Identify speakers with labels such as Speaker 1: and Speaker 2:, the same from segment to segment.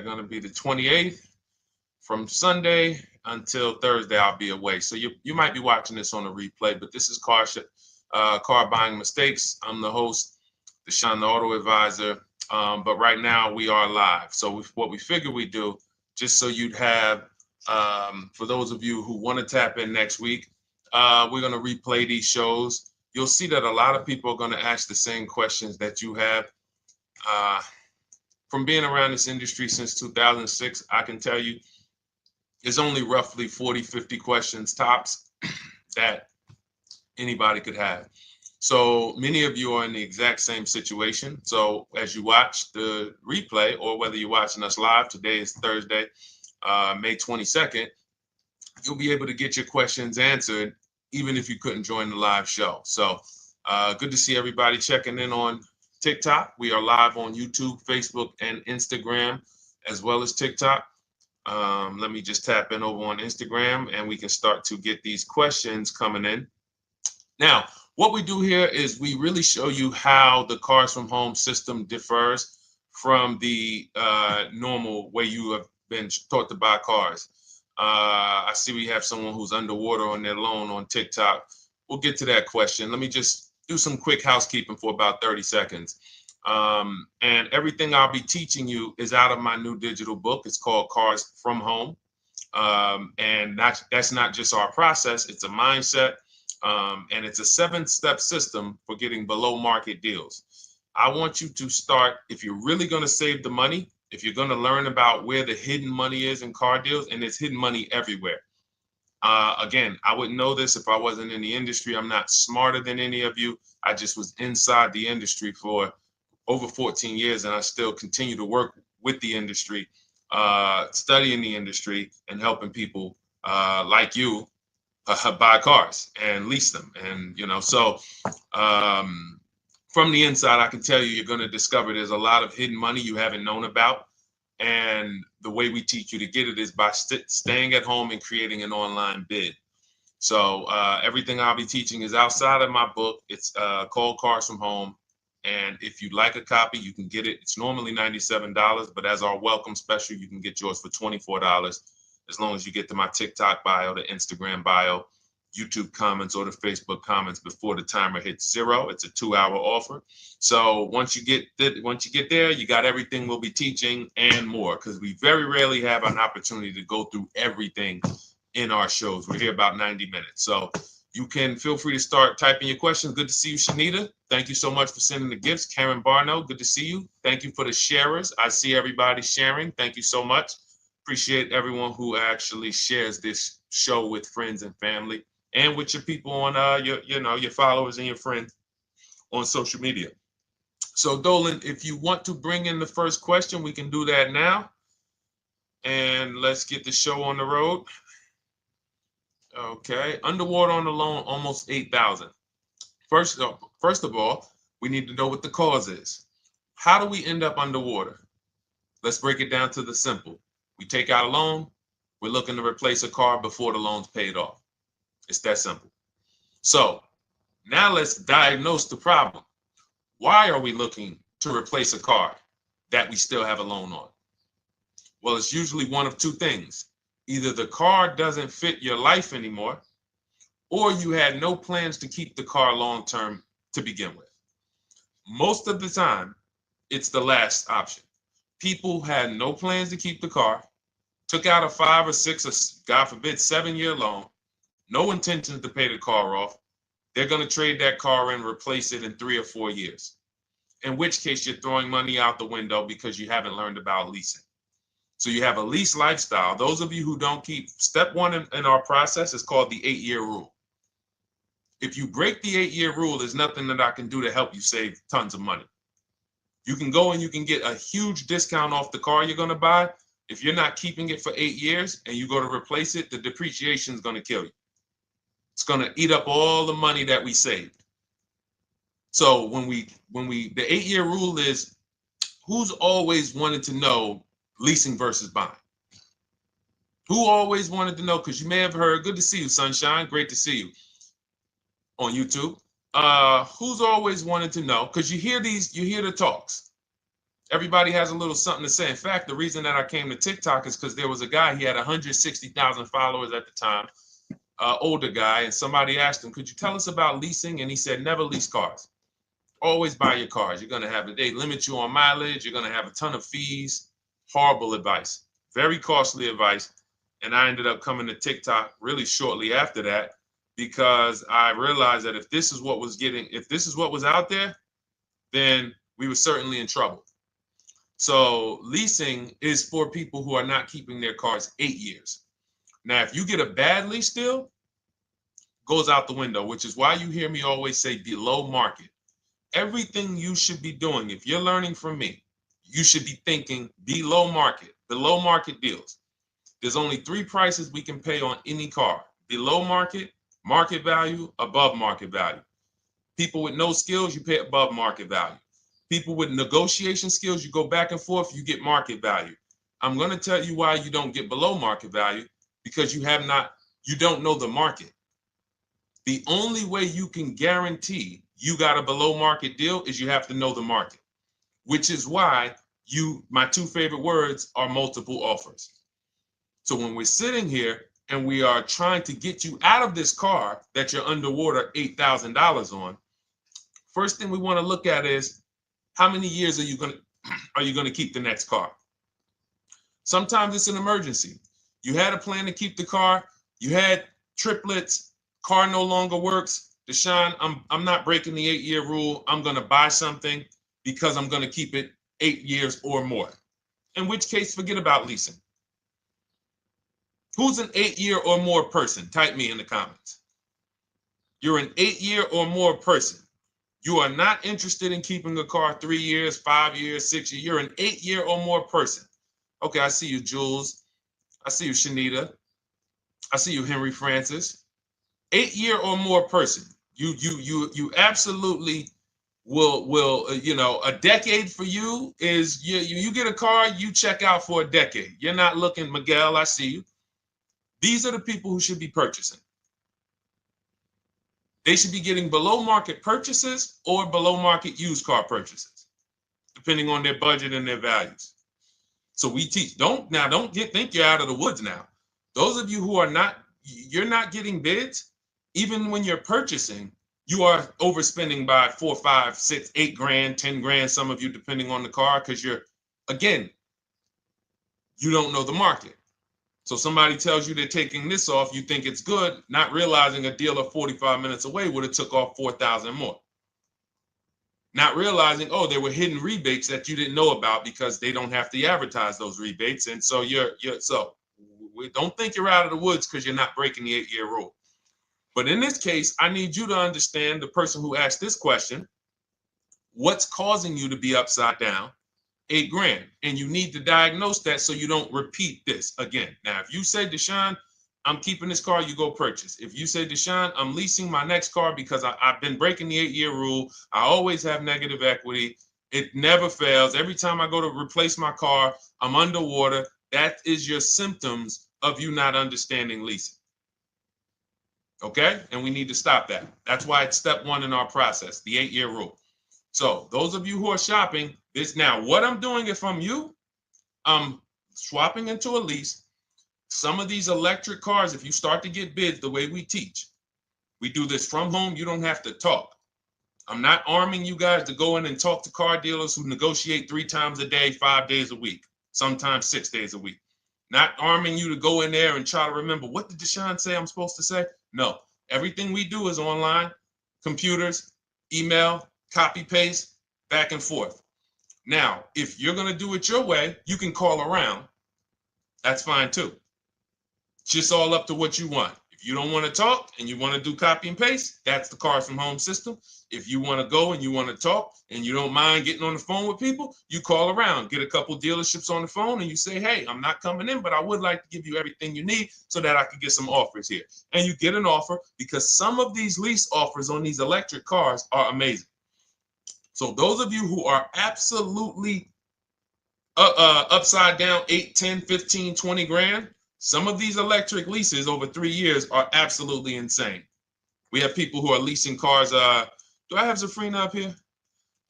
Speaker 1: going to be the 28th. From Sunday until Thursday, I'll be away. So you might be watching this on a replay, but this is Car Buying Mistakes. I'm the host, Deshone the Auto Advisor. But right now we are live. So what we figured we'd do, just so you'd have, for those of you who want to tap in next week, we're going to replay these shows. You'll see that a lot of people are going to ask the same questions that you have. From being around this industry since 2006, I can tell you, there's only roughly 40, 50 questions tops that anybody could have. So many of you are in the exact same situation. So as you watch the replay, or whether you're watching us live, today is Thursday, May 22nd, you'll be able to get your questions answered, even if you couldn't join the live show. So good to see everybody checking in on TikTok. We are live on YouTube, Facebook, and Instagram, as well as TikTok. Let me just tap in over on Instagram and we can start to get these questions coming in. Now, what we do here is we really show you how the Cars from Home system differs from the normal way you have been taught to buy cars. I see we have someone who's underwater on their loan on TikTok. We'll get to that question. Let me just do some quick housekeeping for about 30 seconds. And everything I'll be teaching you is out of my new digital book. It's called Cars from Home. And that's not just our process, it's a mindset. And it's a 7-step system for getting below market deals. I want you to start, if you're really going to save the money, if you're going to learn about where the hidden money is in car deals, and there's hidden money everywhere. Again, I wouldn't know this if I wasn't in the industry. I'm not smarter than any of you. I just was inside the industry for over 14 years, and I still continue to work with the industry, studying the industry and helping people like you buy cars and lease them. And, so from the inside, I can tell you, you're going to discover there's a lot of hidden money you haven't known about. And the way we teach you to get it is by staying at home and creating an online bid. So everything I'll be teaching is outside of my book. It's called Cars from Home. And if you'd like a copy, you can get it. It's normally $97, but as our welcome special, you can get yours for $24, as long as you get to my TikTok bio, the Instagram bio, YouTube comments, or the Facebook comments before the timer hits 0. It's a 2-hour offer. So once you get there, you got everything we'll be teaching and more, because we very rarely have an opportunity to go through everything in our shows. We're here about 90 minutes. So you can feel free to start typing your questions. Good to see you, Shanita. Thank you so much for sending the gifts. Karen Barno, good to see you. Thank you for the sharers. I see everybody sharing. Thank you so much. Appreciate everyone who actually shares this show with friends and family, and with your people on your followers and your friends on social media. So Dolan, if you want to bring in the first question, we can do that now. And let's get the show on the road. Okay, underwater on the loan, almost 8,000. First of all, we need to know what the cause is. How do we end up underwater? Let's break it down to the simple. We take out a loan, we're looking to replace a car before the loan's paid off. It's that simple. So now let's diagnose the problem. Why are we looking to replace a car that we still have a loan on? Well, it's usually one of two things. Either the car doesn't fit your life anymore, or you had no plans to keep the car long-term to begin with. Most of the time, it's the last option. People had no plans to keep the car, took out a 5 or 6 or God forbid 7-year loan, no intentions to pay the car off. They're going to trade that car in, replace it in 3 or 4 years. In which case you're throwing money out the window because you haven't learned about leasing. So you have a lease lifestyle. Those of you who don't keep, step 1 in our process is called the 8-year rule. If you break the 8-year rule, there's nothing that I can do to help you save tons of money. You can go and you can get a huge discount off the car you're going to buy. If you're not keeping it for 8 years and you go to replace it, the depreciation is going to kill you. It's going to eat up all the money that we saved. So the 8-year rule is, who's always wanted to know leasing versus buying? Who always wanted to know? Because you may have heard, good to see you, Sunshine. Great to see you on YouTube. Who's always wanted to know? Because you hear the talks. Everybody has a little something to say. In fact, the reason that I came to TikTok is because there was a guy, he had 160,000 followers at the time, older guy, and somebody asked him, could you tell us about leasing? And he said, never lease cars. Always buy your cars. You're going to have they limit you on mileage. You're going to have a ton of fees. Horrible advice. Very costly advice. And I ended up coming to TikTok really shortly after that because I realized that if this is what was out there, then we were certainly in trouble. So leasing is for people who are not keeping their cars 8 years. Now, if you get a bad lease deal, goes out the window, which is why you hear me always say below market. Everything you should be doing, if you're learning from me, you should be thinking below market deals. There's only 3 prices we can pay on any car: below market, market value, above market value. People with no skills, you pay above market value. People with negotiation skills, you go back and forth, you get market value. I'm going to tell you why you don't get below market value, because you don't know the market. The only way you can guarantee you got a below market deal is you have to know the market, which is why my 2 favorite words are multiple offers. So when we're sitting here and we are trying to get you out of this car that you're underwater $8,000 on, first thing we want to look at is how many years are you going to keep the next car? Sometimes it's an emergency. You had a plan to keep the car, you had triplets, car no longer works. Deshone, I'm not breaking the 8-year rule. I'm going to buy something because I'm going to keep it 8 years or more. In which case, forget about leasing. Who's an 8-year or more person? Type me in the comments. You're an 8-year or more person. You are not interested in keeping a car 3 years, 5 years, 6 years. You're an 8-year or more person. Okay, I see you, Jules. I see you, Shanita. I see you, Henry Francis. 8-year or more person. You absolutely will a decade for you is you get a car, you check out for a decade. You're not looking, Miguel, I see you. These are the people who should be purchasing. They should be getting below market purchases or below market used car purchases, depending on their budget and their values. So we teach, think you're out of the woods now. Those of you who you're not getting bids, even when you're purchasing, you are overspending by 4, 5, 6, 8 grand, 10 grand, some of you, depending on the car, because you don't know the market. So somebody tells you they're taking this off, you think it's good, not realizing a dealer 45 minutes away would have took off 4,000 more. Not realizing, there were hidden rebates that you didn't know about because they don't have to advertise those rebates. And so we don't think you're out of the woods because you're not breaking the 8-year rule. But in this case, I need you to understand, the person who asked this question, what's causing you to be upside down 8 grand? And you need to diagnose that so you don't repeat this again. Now, if you say, Deshone, I'm keeping this car, you go purchase. If you say, Deshone, I'm leasing my next car because I've been breaking the 8-year rule, I always have negative equity, it never fails. Every time I go to replace my car, I'm underwater. That is your symptoms of you not understanding leasing. Okay? And we need to stop that. That's why it's step 1 in our process, the 8-year rule. So those of you who are shopping this now, what I'm doing, if I'm you, I'm swapping into a lease. Some of these electric cars, if you start to get bids the way we teach, we do this from home, you don't have to talk. I'm not arming you guys to go in and talk to car dealers who negotiate 3 times a day, 5 days a week, sometimes 6 days a week. Not arming you to go in there and try to remember, what did Deshone say I'm supposed to say? No, everything we do is online, computers, email, copy, paste, back and forth. Now, if you're going to do it your way, you can call around. That's fine too. It's just all up to what you want. If you don't want to talk and you want to do copy and paste, that's the Cars from Home system. If you want to go and you want to talk and you don't mind getting on the phone with people, you call around, get a couple dealerships on the phone, and you say, hey, I'm not coming in, but I would like to give you everything you need so that I can get some offers here. And you get an offer, because some of these lease offers on these electric cars are amazing. So those of you who are absolutely upside down 8, 10, 15, 20 grand, some of these electric leases over 3 years are absolutely insane. We have people who are leasing cars. Do I have Zafrina up here?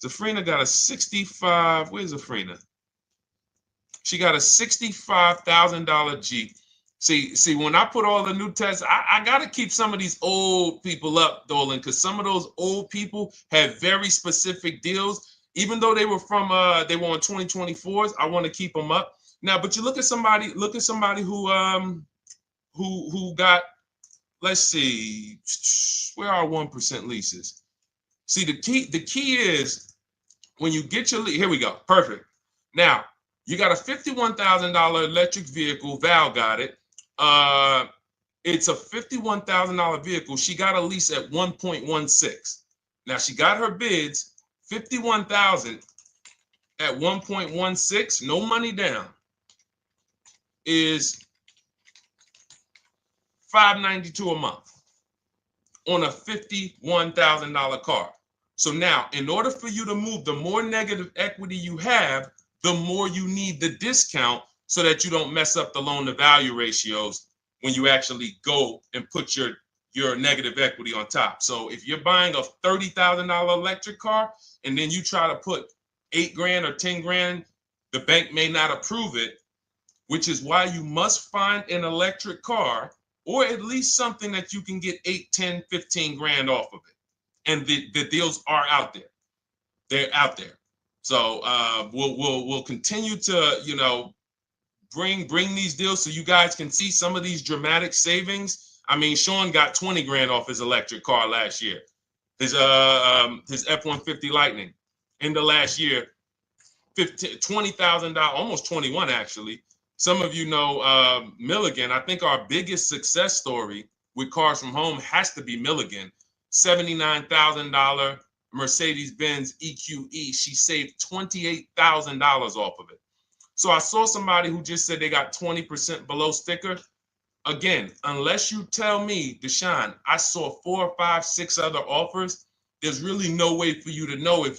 Speaker 1: Zafrina got a 65. Where's Zafrina? She got a $65,000 Jeep. See, when I put all the new tests, I got to keep some of these old people up, Dolan, because some of those old people have very specific deals. Even though they were on 2024s, I want to keep them up. Now, but you look at somebody who got, let's see, where are 1% leases? See, the key is when you get your lease, here we go, perfect. Now, you got a $51,000 electric vehicle, Val got it. It's a $51,000 vehicle. She got a lease at 1.16. Now she got her bids, 51,000 at 1.16, no money down, is $592 a month on a $51,000 car. So now, in order for you to move, the more negative equity you have, the more you need the discount so that you don't mess up the loan to value ratios when you actually go and put your negative equity on top. So if you're buying a $30,000 electric car and then you try to put $8,000 or $10,000, the bank may not approve it, which is why you must find an electric car or at least something that you can get 8, 10, 15 grand off of it. And the deals are out there. They're out there. So we'll continue to, bring these deals so you guys can see some of these dramatic savings. I mean, Sean got 20 grand off his electric car last year. His F-150 Lightning in the last year, $20,000, almost 21 actually. Some of you know Milligan. I think our biggest success story with Cars from Home has to be Milligan. $79,000 Mercedes-Benz EQE. She saved $28,000 off of it. So I saw somebody who just said they got 20% below sticker. Again, unless you tell me, Deshone, I saw 4, 5, 6 other offers, there's really no way for you to know if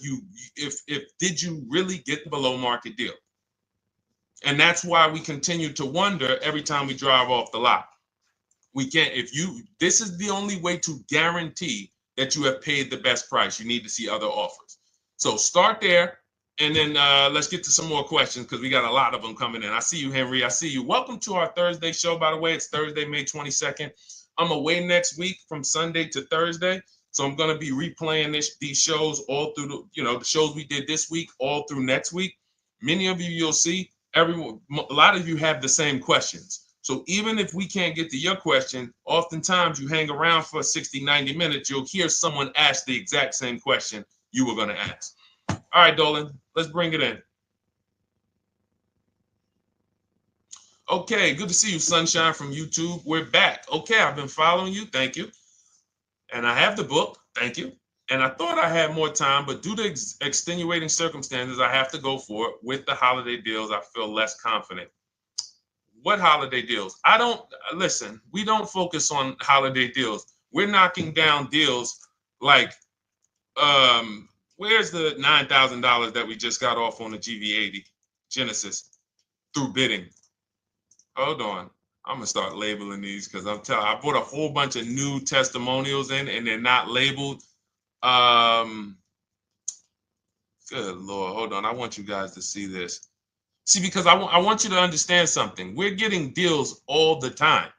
Speaker 1: did you really get the below market deal. And that's why we continue to wonder every time we drive off the lot. We can't, this is the only way to guarantee that you have paid the best price. You need to see other offers. So start there. And then let's get to some more questions because we got a lot of them coming in. I see you, Henry. I see you. Welcome to our Thursday show, by the way. It's Thursday, May 22nd. I'm away next week from Sunday to Thursday. So I'm going to be replaying these shows all through, the shows we did this week, all through next week. Many of you, you'll see, a lot of you have the same questions. So even if we can't get to your question, oftentimes you hang around for 60, 90 minutes, you'll hear someone ask the exact same question you were going to ask. All right, Dolan, let's bring it in. Okay, good to see you, Sunshine from YouTube. We're back. Okay, I've been following you. Thank you. And I have the book. Thank you. And I thought I had more time, but due to extenuating circumstances, I have to go for it. With the holiday deals, I feel less confident. What holiday deals? Listen, we don't focus on holiday deals. We're knocking down deals like, where's the $9,000 that we just got off on the GV80 Genesis through bidding? Hold on. I'm going to start labeling these because I bought a whole bunch of new testimonials in and they're not labeled. Good Lord. Hold on. I want you guys to see this. See, because I want you to understand something. We're getting deals all the time.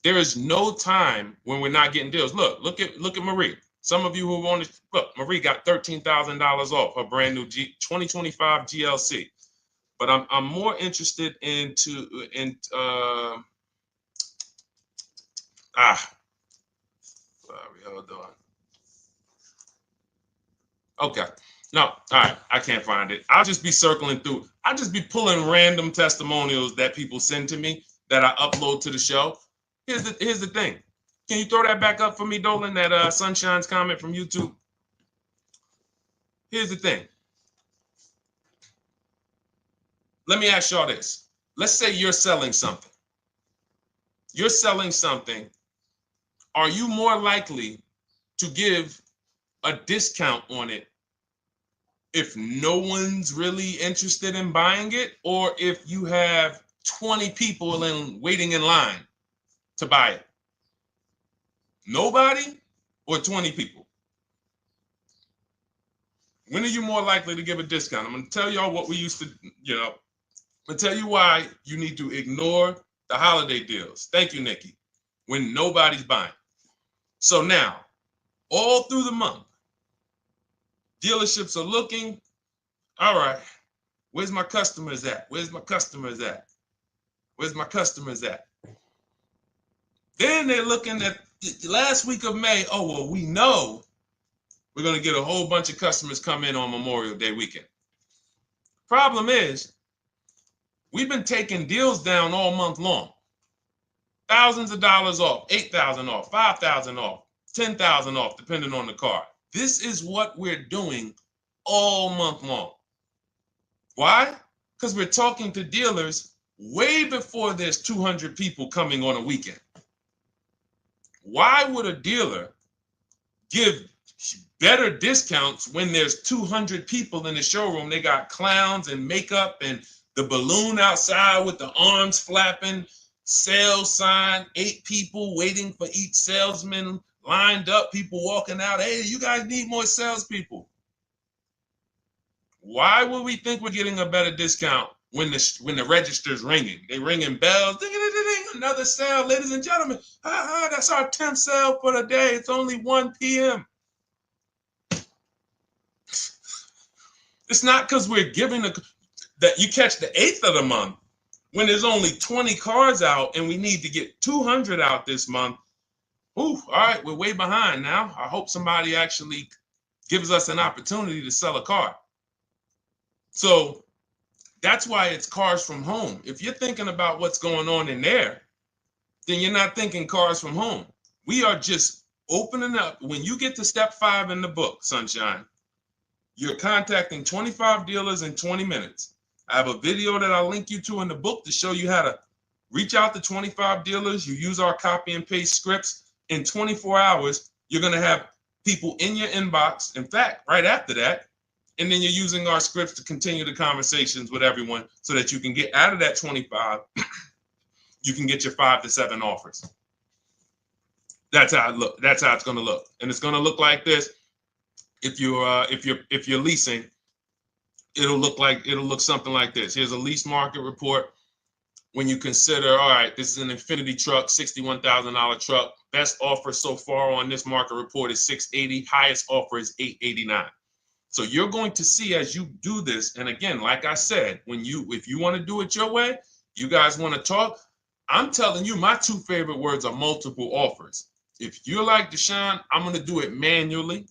Speaker 1: There is no time when we're not getting deals. Look at Marie. Some of you who want to look, Marie got $13,000 off her brand new 2025 GLC. But I'm more interested sorry, hold on. Okay. No, all right, I can't find it. I'll just be circling through. I'll just be pulling random testimonials that people send to me that I upload to the show. Here's the thing. Can you throw that back up for me, Dolan, that Sunshine's comment from YouTube? Here's the thing. Let me ask y'all this. Let's say you're selling something. You're selling something. Are you more likely to give a discount on it if no one's really interested in buying it, or if you have 20 people waiting in line to buy it? Nobody or 20 people? When are you more likely to give a discount? I'm going to tell y'all what we used to, I'm going to tell you why you need to ignore the holiday deals. Thank you, Nikki. When nobody's buying. So now, all through the month, dealerships are looking, all right, where's my customers at? Where's my customers at? Where's my customers at? Then they're looking at the last week of May. Oh, well, we know we're going to get a whole bunch of customers come in on Memorial Day weekend. Problem is, we've been taking deals down all month long. Thousands of dollars off, 8,000 off, 5,000 off, 10,000 off, depending on the car. This is what we're doing all month long. Why? Because we're talking to dealers way before there's 200 people coming on a weekend. Why would a dealer give better discounts when there's 200 people in the showroom? They got clowns and makeup and the balloon outside with the arms flapping, sales sign, 8 people waiting for each salesman lined up, people walking out. Hey, you guys need more salespeople. Why would we think we're getting a better discount when the register's ringing? They ringing bells, ding, ding, ding, ding, another sale, ladies and gentlemen. That's our 10th sale for the day. It's only 1 p.m. It's not because we're giving that you catch the 8th of the month when there's only 20 cars out and we need to get 200 out this month. Ooh, all right, we're way behind now. I hope somebody actually gives us an opportunity to sell a car. So that's why it's cars from home. If you're thinking about what's going on in there, then you're not thinking cars from home. We are just opening up. When you get to step 5 in the book, Sunshine, you're contacting 25 dealers in 20 minutes. I have a video that I'll link you to in the book to show you how to reach out to 25 dealers. You use our copy and paste scripts. In 24 hours, you're going to have people in your inbox. In fact, right after that, and then you're using our scripts to continue the conversations with everyone so that you can get out of that 25, you can get your 5 to 7 offers. That's how it look. That's how it's going to look. And it's going to look like this. If you're leasing, it'll look something like this. Here's a lease market report. When you consider, all right, this is an Infinity truck, $61,000 truck. Best offer so far on this market report is $680. Highest offer is $889. So you're going to see as you do this, and again, like I said, if you want to do it your way, you guys want to talk, I'm telling you, my 2 favorite words are multiple offers. If you're like Deshone, I'm going to do it manually.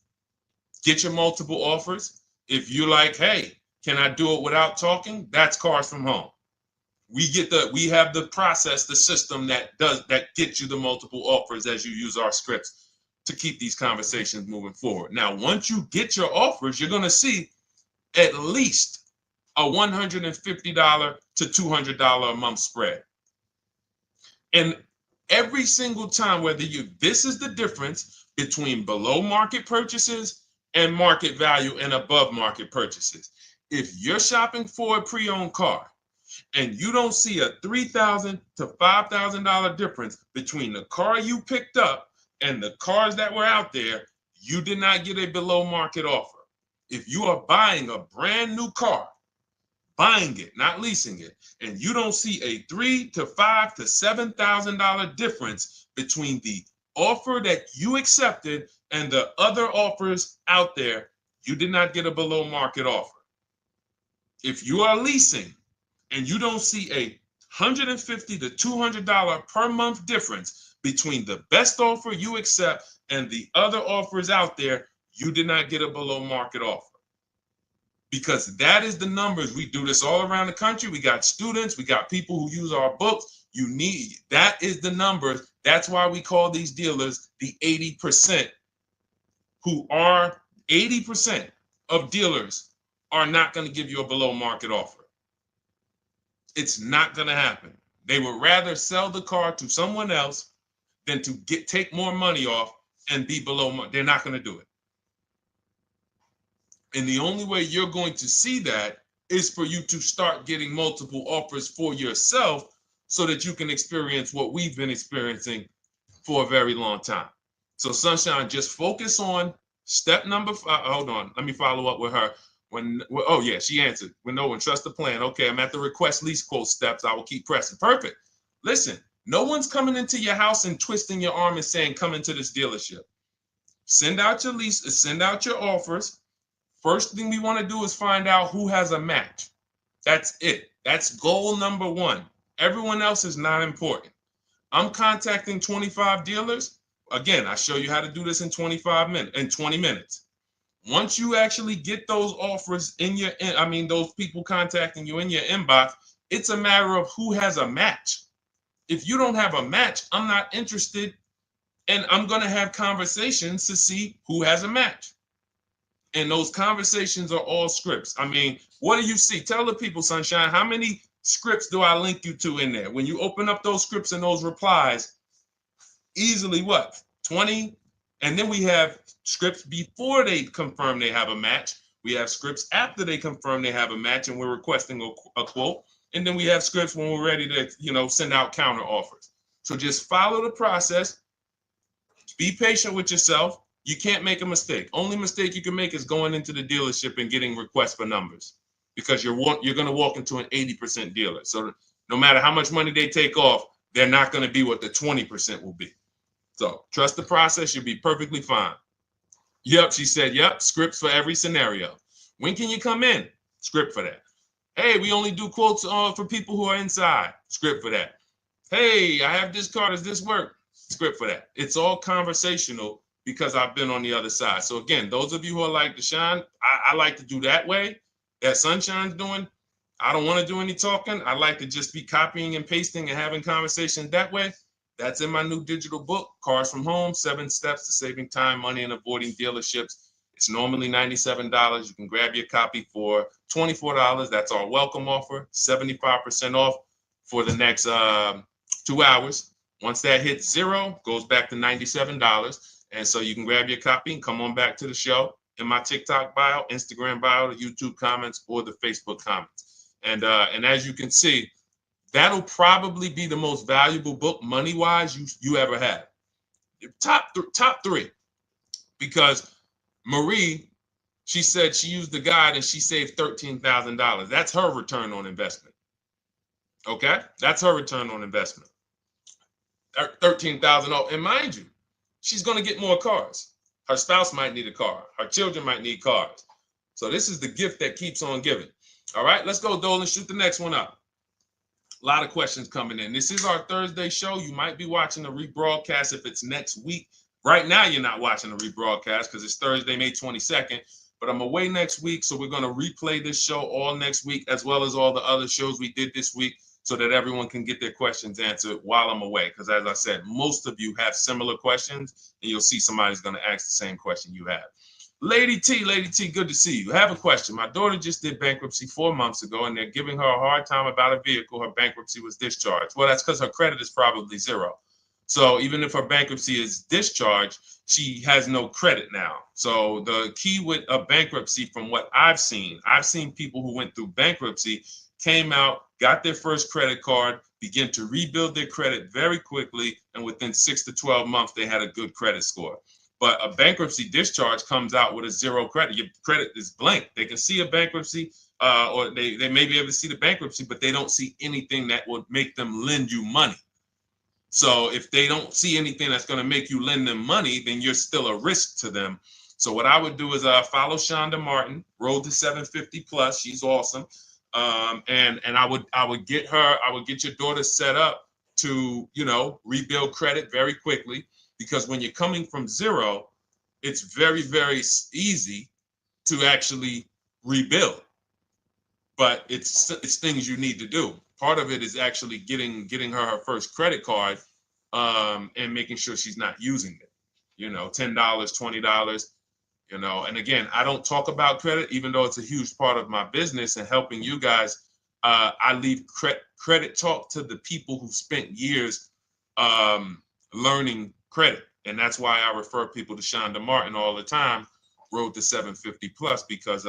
Speaker 1: Get your multiple offers. If you're like, hey, can I do it without talking? That's cars from home. We have the process, the system that gets you the multiple offers as you use our scripts to keep these conversations moving forward. Now, once you get your offers, you're going to see at least a $150 to $200 a month spread. And every single time, this is the difference between below market purchases and market value and above market purchases. If you're shopping for a pre-owned car and you don't see a $3,000 to $5,000 difference between the car you picked up and the cars that were out there, you did not get a below market offer. If you are buying a brand new car, buying it, not leasing it, and you don't see a $3,000 to $5,000 to $7,000 difference between the offer that you accepted and the other offers out there, you did not get a below market offer. If you are leasing and you don't see a $150 to $200 per month difference between the best offer you accept and the other offers out there, you did not get a below market offer. Because that is the numbers. We do this all around the country. We got students, we got people who use our books. That is the numbers. That's why we call these dealers the 80%, who are 80% of dealers are not going to give you a below market offer. It's not going to happen. They would rather sell the car to someone else than to take more money off and be below market. They're not going to do it. And the only way you're going to see that is for you to start getting multiple offers for yourself so that you can experience what we've been experiencing for a very long time. So Sunshine, just focus on Step number 5. Hold on. Let me follow up with her. Oh yeah, she answered. When trust the plan. Okay, I'm at the request lease quote steps. I will keep pressing. Perfect. Listen, no one's coming into your house and twisting your arm and saying, come into this dealership. Send out your lease, send out your offers. First thing we want to do is find out who has a match. That's it. That's goal number 1. Everyone else is not important. I'm contacting 25 dealers. Again, I show you how to do this in 20 minutes. Once you actually get those offers those people contacting you in your inbox, it's a matter of who has a match. If you don't have a match, I'm not interested, and I'm going to have conversations to see who has a match. And those conversations are all scripts. I mean, what do you see? Tell the people, Sunshine, how many scripts do I link you to in there? When you open up those scripts and those replies, easily what? 20? And then we have scripts before they confirm they have a match. We have scripts after they confirm they have a match and we're requesting a quote. And then we have scripts when we're ready to, send out counter offers. So just follow the process. Be patient with yourself. You can't make a mistake. Only mistake you can make is going into the dealership and getting requests for numbers, because you're going to walk into an 80% dealer. So no matter how much money they take off, they're not going to be what the 20% will be. So trust the process. You'll be perfectly fine. Yep, she said, yep, scripts for every scenario. When can you come in? Script for that. Hey, we only do quotes for people who are inside. Script for that. Hey, I have this car. Does this work? Script for that. It's all conversational because I've been on the other side. So again, those of you who are like Deshone, I like to do that way, that Sunshine's doing. I don't want to do any talking. I like to just be copying and pasting and having conversations that way. That's in my new digital book, Cars from Home, 7 Steps to Saving Time, Money, and Avoiding Dealerships. It's normally $97. You can grab your copy for $24. That's our welcome offer, 75% off for the next 2 hours. Once that hits 0, goes back to $97. And so you can grab your copy and come on back to the show in my TikTok bio, Instagram bio, the YouTube comments, or the Facebook comments. And as you can see, that'll probably be the most valuable book money-wise you ever had. Top 3. Because Marie, she said she used the guide and she saved $13,000. That's her return on investment. Okay? That's her return on investment. $13,000. And mind you, she's going to get more cars. Her spouse might need a car. Her children might need cars. So this is the gift that keeps on giving. All right, let's go, Dolan. Shoot the next one up. A lot of questions coming in. This is our Thursday show. You might be watching the rebroadcast if it's next week. Right now, you're not watching the rebroadcast because it's Thursday, May 22nd. But I'm away next week, so we're going to replay this show all next week, as well as all the other shows we did this week, so that everyone can get their questions answered while I'm away. Because as I said, most of you have similar questions, and you'll see somebody's going to ask the same question you have. Lady T, good to see you. I have a question. My daughter just did bankruptcy 4 months ago, and they're giving her a hard time about a vehicle. Her bankruptcy was discharged. Well, that's because her credit is probably 0. So even if her bankruptcy is discharged, she has no credit now. So the key with a bankruptcy, from what I've seen people who went through bankruptcy, came out, got their first credit card, began to rebuild their credit very quickly, and within 6 to 12 months, they had a good credit score. But a bankruptcy discharge comes out with a 0 credit. Your credit is blank. They can see a bankruptcy, or they may be able to see the bankruptcy, but they don't see anything that would make them lend you money. So if they don't see anything that's going to make you lend them money, then you're still a risk to them. So what I would do is follow Shonda Martin, Road to 750 Plus. She's awesome. And I would get your daughter set up to, rebuild credit very quickly, because when you're coming from 0, it's very, very easy to actually rebuild. But it's things you need to do. Part of it is actually getting her first credit card, and making sure she's not using it. $10, $20. And again, I don't talk about credit, even though it's a huge part of my business and helping you guys. I leave credit talk to the people who spent years learning credit. And that's why I refer people to Shonda Martin all the time, Road to 750 Plus, because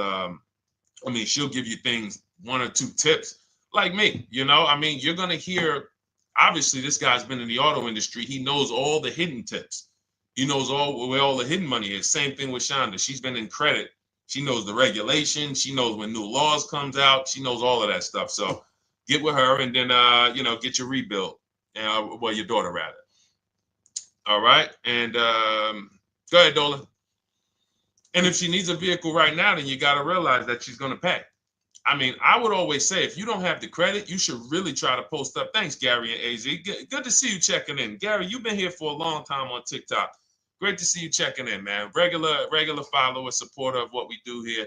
Speaker 1: she'll give you things, 1 or 2 tips, like me. You're going to hear, obviously, this guy's been in the auto industry. He knows all the hidden tips, He knows where all the hidden money is. Same thing with Shonda. She's been in credit. She knows the regulation. She knows when new laws comes out. She knows all of that stuff. So get with her and then, get your rebuild. Well, your daughter rather. All right. And go ahead, Dolan. And if she needs a vehicle right now, then you got to realize that she's going to pay. I mean, I would always say if you don't have the credit, you should really try to post up. Thanks, Gary and AZ. Good to see you checking in. Gary, you've been here for a long time on TikTok. Great to see you checking in, man. Regular follower, supporter of what we do here.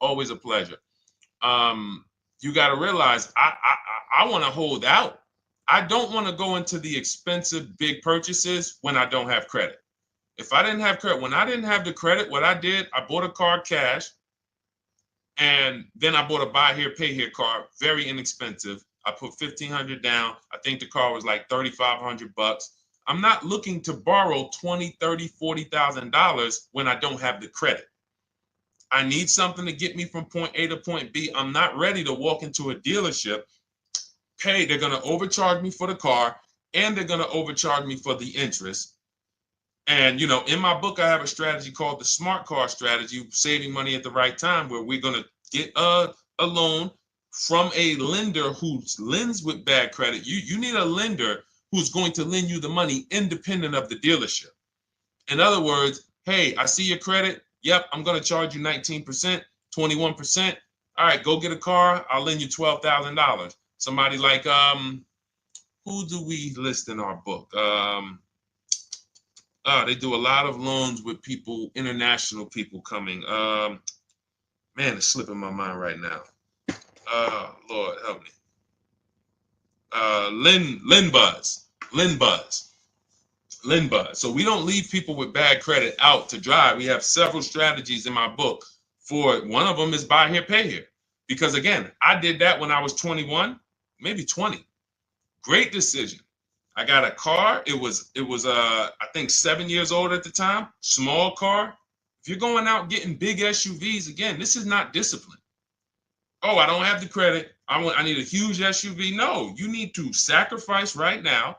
Speaker 1: Always a pleasure. You got to realize I want to hold out. I don't want to go into the expensive big purchases when I don't have credit. If I didn't have credit, when I didn't have the credit, what I did, I bought a car cash, and then I bought a buy here, pay here card, very inexpensive. I put $1,500 down. I think the car was like $3,500. I'm not looking to borrow $20,000, $30,000, $40,000 when I don't have the credit. I need something to get me from point A to point B. I'm not ready to walk into a dealership, pay. They're going to overcharge me for the car, and they're going to overcharge me for the interest. And, in my book, I have a strategy called the smart car strategy, saving money at the right time, where we're going to get a loan from a lender who lends with bad credit. You need a lender who's going to lend you the money independent of the dealership. In other words, hey, I see your credit. Yep, I'm going to charge you 19%, 21%. All right, go get a car. I'll lend you $12,000. Somebody like, who do we list in our book? They do a lot of loans with people, international people coming. Man, it's slipping my mind right now. Lord help me. Linbuzz. So we don't leave people with bad credit out to dry. We have several strategies in my book for it. One of them is buy here, pay here. Because again, I did that when I was 21, maybe 20. Great decision. I got a car. It was I think 7 years old at the time. Small car. If you're going out getting big SUVs, again, this is not discipline. Oh, I don't have the credit. I need a huge SUV. No, you need to sacrifice right now,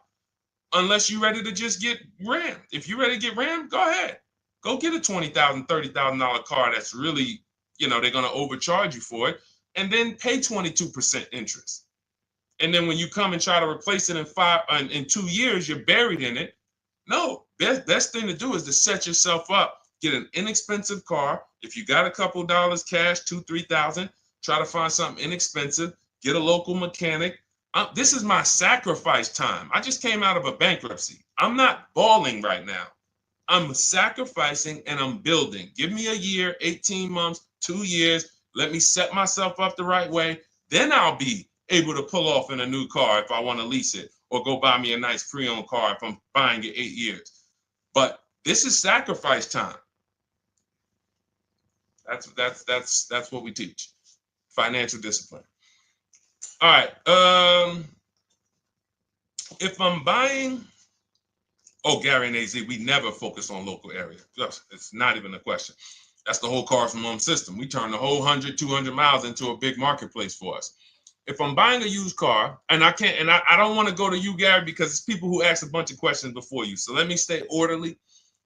Speaker 1: unless you're ready to just get rammed. If you're ready to get rammed, go ahead. Go get a $20,000, $30,000 car that's really, they're going to overcharge you for it, and then pay 22% interest. And then when you come and try to replace it in 2 years, you're buried in it. No, best thing to do is to set yourself up. Get an inexpensive car. If you got a couple dollars cash, $2,000, $3,000, try to find something inexpensive. Get a local mechanic. This is my sacrifice time. I just came out of a bankruptcy. I'm not balling right now. I'm sacrificing and I'm building. Give me a year, 18 months, 2 years. Let me set myself up the right way. Then I'll be able to pull off in a new car if I want to lease it, or go buy me a nice pre-owned car if I'm buying it 8 years. But this is sacrifice time. That's what we teach. Financial discipline. All right. If I'm buying, Gary and AZ, we never focus on local area. It's not even a question. That's the whole car from home system. We turn the whole 100, 200 miles into a big marketplace for us. If I'm buying a used car, and I can't, and I don't want to go to you, Gary, because it's people who ask a bunch of questions before you. So let me stay orderly.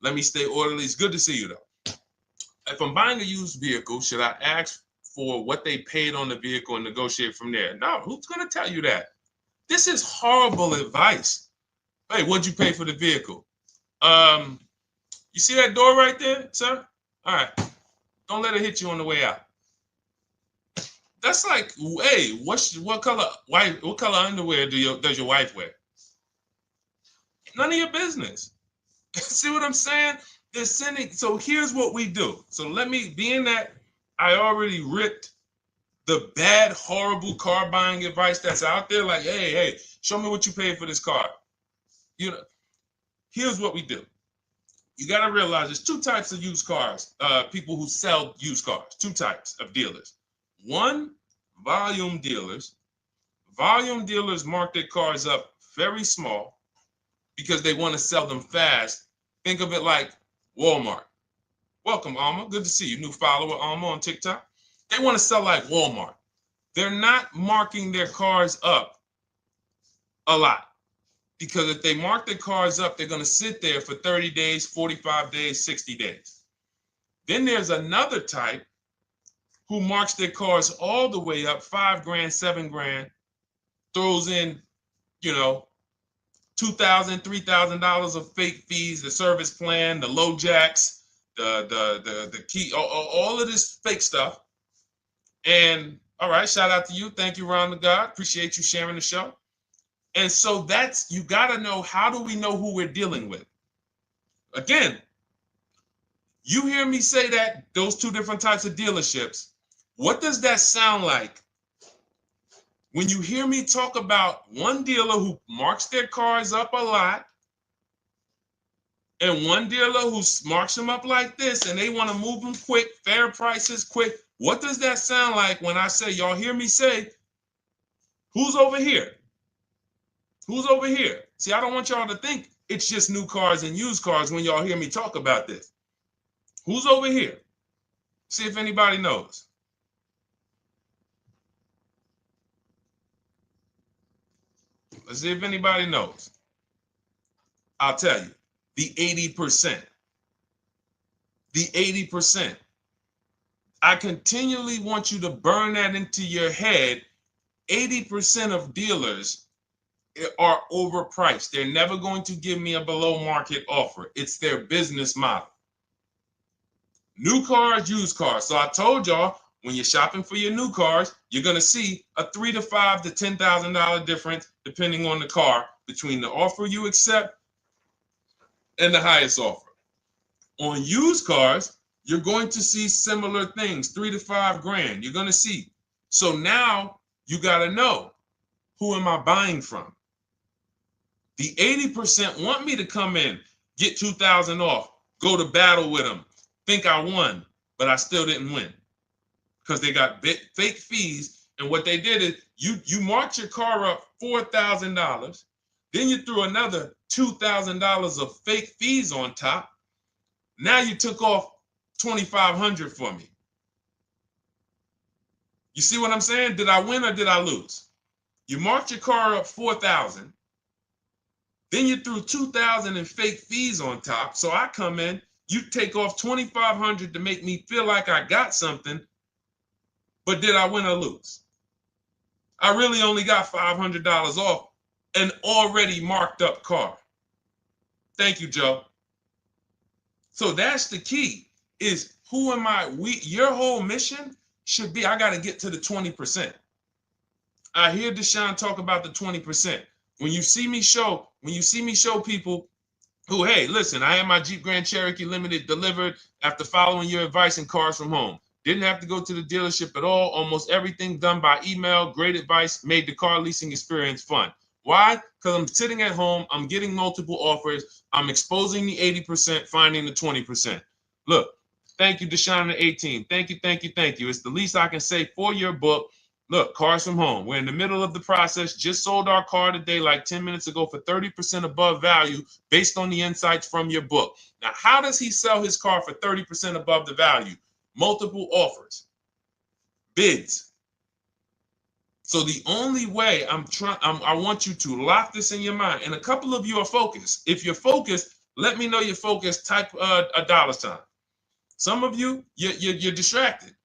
Speaker 1: It's good to see you, though. If I'm buying a used vehicle, should I ask for what they paid on the vehicle and negotiate from there? No, who's going to tell you that? This is horrible advice. Hey, what'd you pay for the vehicle? You see that door right there, sir? All right. Don't let it hit you on the way out. That's like, hey, what color underwear does your wife wear? None of your business. See what I'm saying? They're sending. So here's what we do. So let me, being that I already ripped the bad, horrible car buying advice that's out there, like, hey, show me what you paid for this car. Here's what we do. You got to realize there's two types of used cars, people who sell used cars, two types of dealers. One, volume dealers. Volume dealers mark their cars up very small because they want to sell them fast. Think of it like Walmart. Welcome, Alma. Good to see you. New follower, Alma, on TikTok. They want to sell like Walmart. They're not marking their cars up a lot. Because if they mark their cars up, they're going to sit there for 30 days, 45 days, 60 days. Then there's another type who marks their cars all the way up, 5 grand, 7 grand, throws in, you know, $2,000, $3,000 of fake fees, the service plan, the low jacks, the key, all of this fake stuff. And all right, shout out to you. Thank you, Ron the God. Appreciate you sharing the show. And so that's, you got to know, how do we know who we're dealing with? Again, you hear me say that, those two different types of dealerships. What does that sound like when you hear me talk about one dealer who marks their cars up a lot and one dealer who marks them up like this and they want to move them quick, fair prices, quick? What does that sound like when I say, y'all hear me say, who's over here? Who's over here? See, I don't want y'all to think it's just new cars and used cars when y'all hear me talk about this. Who's over here? See if anybody knows. Let's see if anybody knows. I'll tell you, the 80%. The 80%. I continually want you to burn that into your head. 80% of dealers are overpriced. They're never going to give me a below market offer. It's their business model. New cars, used cars. So I told y'all, when you're shopping for your new cars, you're going to see a $3,000 to $5,000 to $10,000 difference, depending on the car, between the offer you accept and the highest offer. On used cars, you're going to see similar things, 3 to 5 grand. You're going to see. So now you got to know, who am I buying from? The 80% want me to come in, get 2,000 off, go to battle with them, think I won, but I still didn't win because they got fake fees. And what they did is you marked your car up $4,000, then you threw another $2,000 of fake fees on top. Now you took off $2,500 for me. You see what I'm saying? Did I win or did I lose? You marked your car up $4,000. Then you threw $2,000 in fake fees on top. So I come in, you take off $2,500 to make me feel like I got something. But did I win or lose? I really only got $500 off an already marked up car. Thank you, Joe. So that's the key, is who am I? Your whole mission should be, I got to get to the 20%. I hear Deshone talk about the 20%. When you see me show people who, hey, listen, I had my Jeep Grand Cherokee Limited delivered after following your advice and cars from home. Didn't have to go to the dealership at all. Almost everything done by email. Great advice. Made the car leasing experience fun. Why? Because I'm sitting at home. I'm getting multiple offers. I'm exposing the 80%, finding the 20%. Look, thank you, Deshone the 18. Thank you, thank you, thank you. It's the least I can say for your book. Look, cars from home. We're in the middle of the process. Just sold our car today, like 10 minutes ago, for 30% above value based on the insights from your book. Now, how does he sell his car for 30% above the value? Multiple offers, bids. So the only way I want you to lock this in your mind. And a couple of you are focused. If you're focused, let me know you're focused. Type a $sign. Some of you, you're distracted.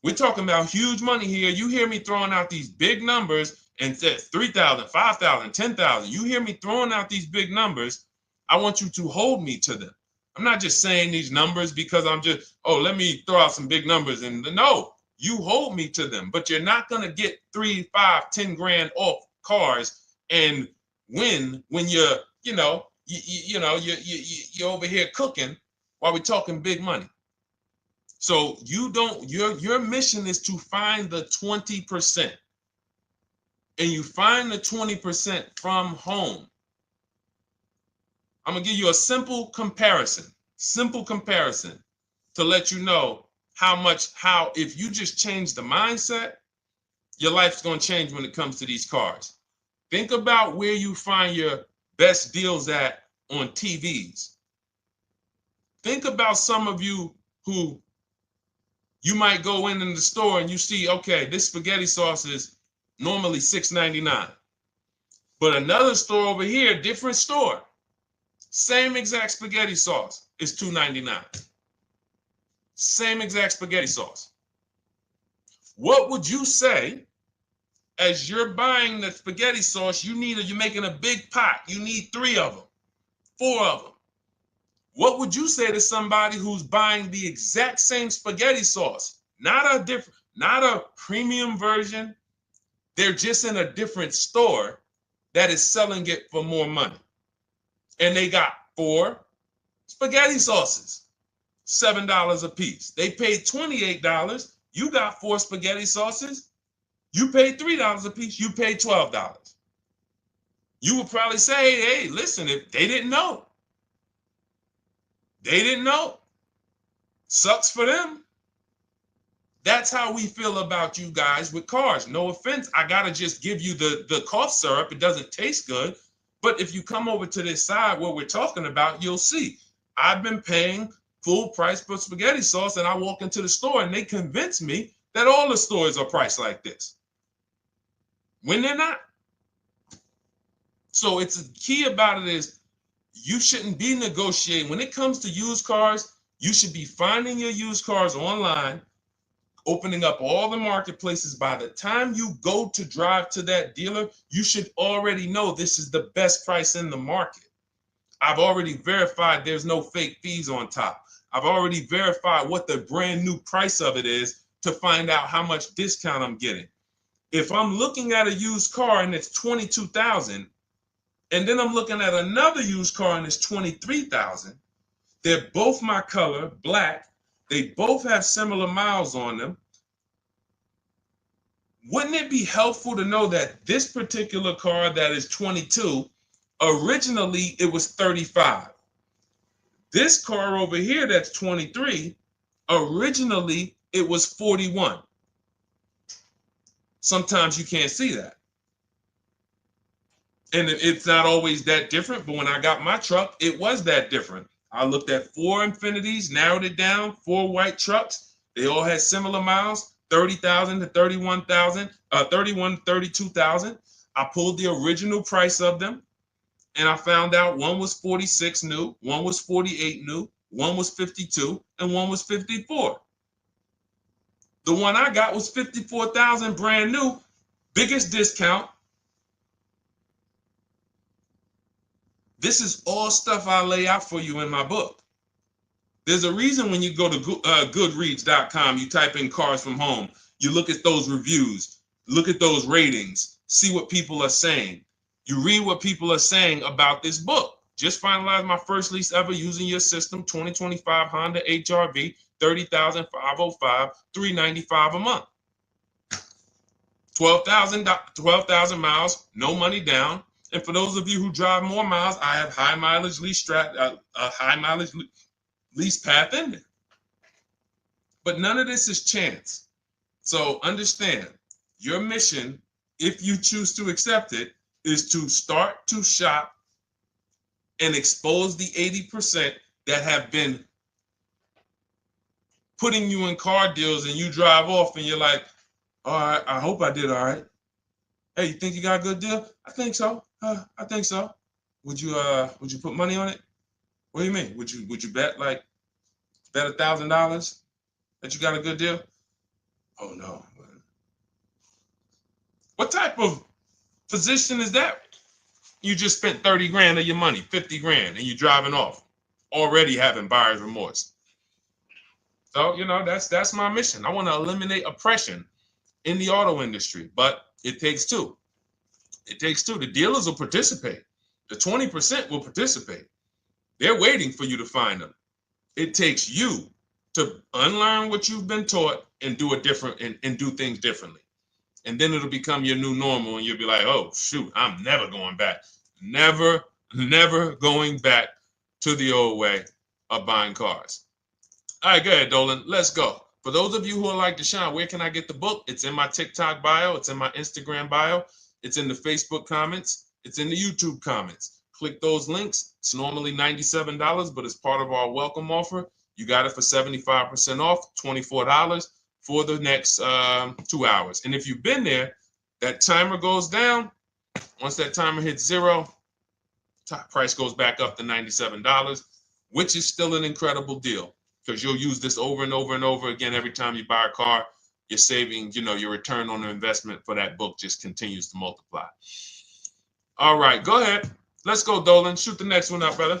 Speaker 1: We're talking about huge money here. You hear me throwing out these big numbers and said 3,000, 5,000, 10,000. You hear me throwing out these big numbers. I want you to hold me to them. I'm not just saying these numbers because I'm just, let me throw out some big numbers. And no, you hold me to them, but you're not going to get 3, 5, 10 grand off cars and win when you're over here cooking while we're talking big money. So your mission is to find the 20%. And you find the 20% from home. I'm going to give you a simple comparison to let you know how if you just change the mindset, your life's going to change when it comes to these cars. Think about where you find your best deals at on TVs. Think about some of you who you might go in the store and you see, okay, this spaghetti sauce is normally $6.99. But another store over here, different store, same exact spaghetti sauce is $2.99. Same exact spaghetti sauce. What would you say as you're buying the spaghetti sauce? You're making a big pot. You need 3 of them, 4 of them. What would you say to somebody who's buying the exact same spaghetti sauce? Not a premium version. They're just in a different store that is selling it for more money. And they got 4 spaghetti sauces, $7 a piece. They paid $28. You got 4 spaghetti sauces. You paid $3 a piece. You paid $12. You would probably say, hey, listen, if they didn't know. They didn't know. Sucks for them. That's how we feel about you guys with cars. No offense. I got to just give you the cough syrup. It doesn't taste good. But if you come over to this side where we're talking about, you'll see. I've been paying full price for spaghetti sauce, and I walk into the store and they convince me that all the stores are priced like this, when they're not. So it's the key about it is you shouldn't be negotiating. When it comes to used cars, you should be finding your used cars online, opening up all the marketplaces. By the time you go to drive to that dealer, you should already know this is the best price in the market. I've already verified there's no fake fees on top. I've already verified what the brand new price of it is to find out how much discount I'm getting. If I'm looking at a used car and it's $22,000, and then I'm looking at another used car and it's $23,000, they're both my color, black. They both have similar miles on them. Wouldn't it be helpful to know that this particular car that is 22, originally it was 35. This car over here that's 23, originally it was 41. Sometimes you can't see that. And it's not always that different, but when I got my truck, it was that different. I looked at 4 Infinities, narrowed it down, 4 white trucks. They all had similar miles, 30,000 to 31,000, 31 to 32,000. I pulled the original price of them, and I found out one was 46 new, one was 48 new, one was 52, and one was 54. The one I got was 54,000 brand new, biggest discount. This is all stuff I lay out for you in my book. There's a reason when you go to Goodreads.com, you type in cars from home, you look at those reviews, look at those ratings, see what people are saying. You read what people are saying about this book. Just finalized my first lease ever using your system, 2025 Honda HR-V, 30,505, $395 a month. 12,000 miles, no money down. And for those of you who drive more miles, I have high mileage lease lease path in there. But none of this is chance. So understand, your mission, if you choose to accept it, is to start to shop and expose the 80% that have been putting you in car deals, and you drive off and you're like, all right, I hope I did all right. Hey, you think you got a good deal? I think so. I think so. Would you put money on it? What do you mean? Would you bet $1,000 that you got a good deal? Oh no. What type of position is that? You just spent 30 grand of your money, 50 grand, and you're driving off, already having buyer's remorse. So, that's my mission. I want to eliminate oppression in the auto industry, but it takes two. It takes two. The dealers will participate. The 20% will participate. They're waiting for you to find them. It takes you to unlearn what you've been taught and do it different and do things differently. And then it'll become your new normal, and you'll be like, oh, shoot, I'm never going back. Never going back to the old way of buying cars. All right, go ahead, Dolan. Let's go. For those of you who are like Deshone, where can I get the book? It's in my TikTok bio. It's in my Instagram bio. It's in the Facebook comments. It's in the YouTube comments. Click those links. It's normally $97, but it's part of our welcome offer. You got it for 75% off, $24 for the next 2 hours. And if you've been there, that timer goes down. Once that timer hits 0, top price goes back up to $97, which is still an incredible deal because you'll use this over and over and over again every time you buy a car. You're saving, your return on the investment for that book just continues to multiply. All right, go ahead. Let's go, Dolan. Shoot the next one up, brother.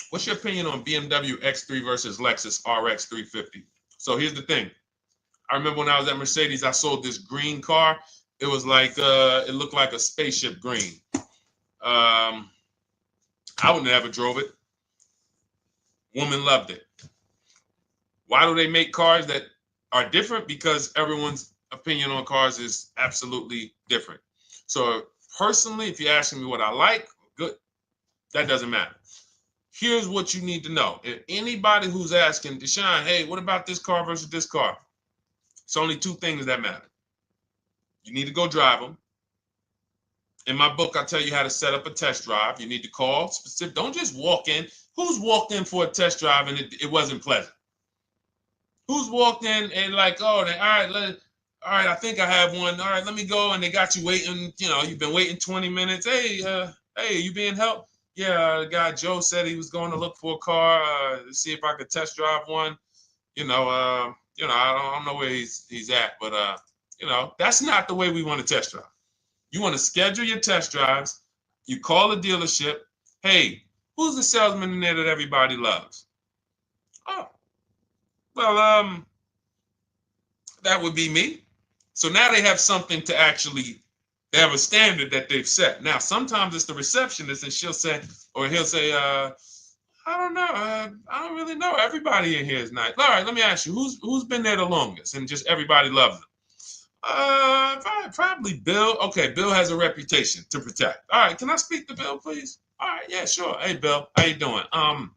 Speaker 1: What's your opinion on BMW X3 versus Lexus RX 350? So here's the thing. I remember when I was at Mercedes, I sold this green car. It was like, it looked like a spaceship green. I would never drove it. Woman loved it. Why do they make cars that are different? Because everyone's opinion on cars is absolutely different. So personally, if you're asking me what I like, good, that doesn't matter. Here's what you need to know. If anybody who's asking, Deshone, hey, what about this car versus this car? It's only two things that matter. You need to go drive them. In my book, I tell you how to set up a test drive. You need to call specific. Don't just walk in. Who's walked in for a test drive and it wasn't pleasant? Who's walked in and like, oh, all right, I think I have one. All right, let me go. And they got you waiting. You've been waiting 20 minutes. Hey, you being helped? Yeah, the guy Joe said he was going to look for a car to see if I could test drive one. I don't know where he's at, but that's not the way we want to test drive. You want to schedule your test drives. You call the dealership. Hey, who's the salesman in there that everybody loves? Oh, well, that would be me. So now they have something to actually, they have a standard that they've set. Now, sometimes it's the receptionist and he'll say, I don't know. I don't really know. Everybody in here is nice. All right, let me ask you, who's been there the longest? And just everybody loves them. Probably Bill. Okay, Bill has a reputation to protect. All right, can I speak to Bill, please? All right, yeah, sure. Hey, Bill, how you doing? I'm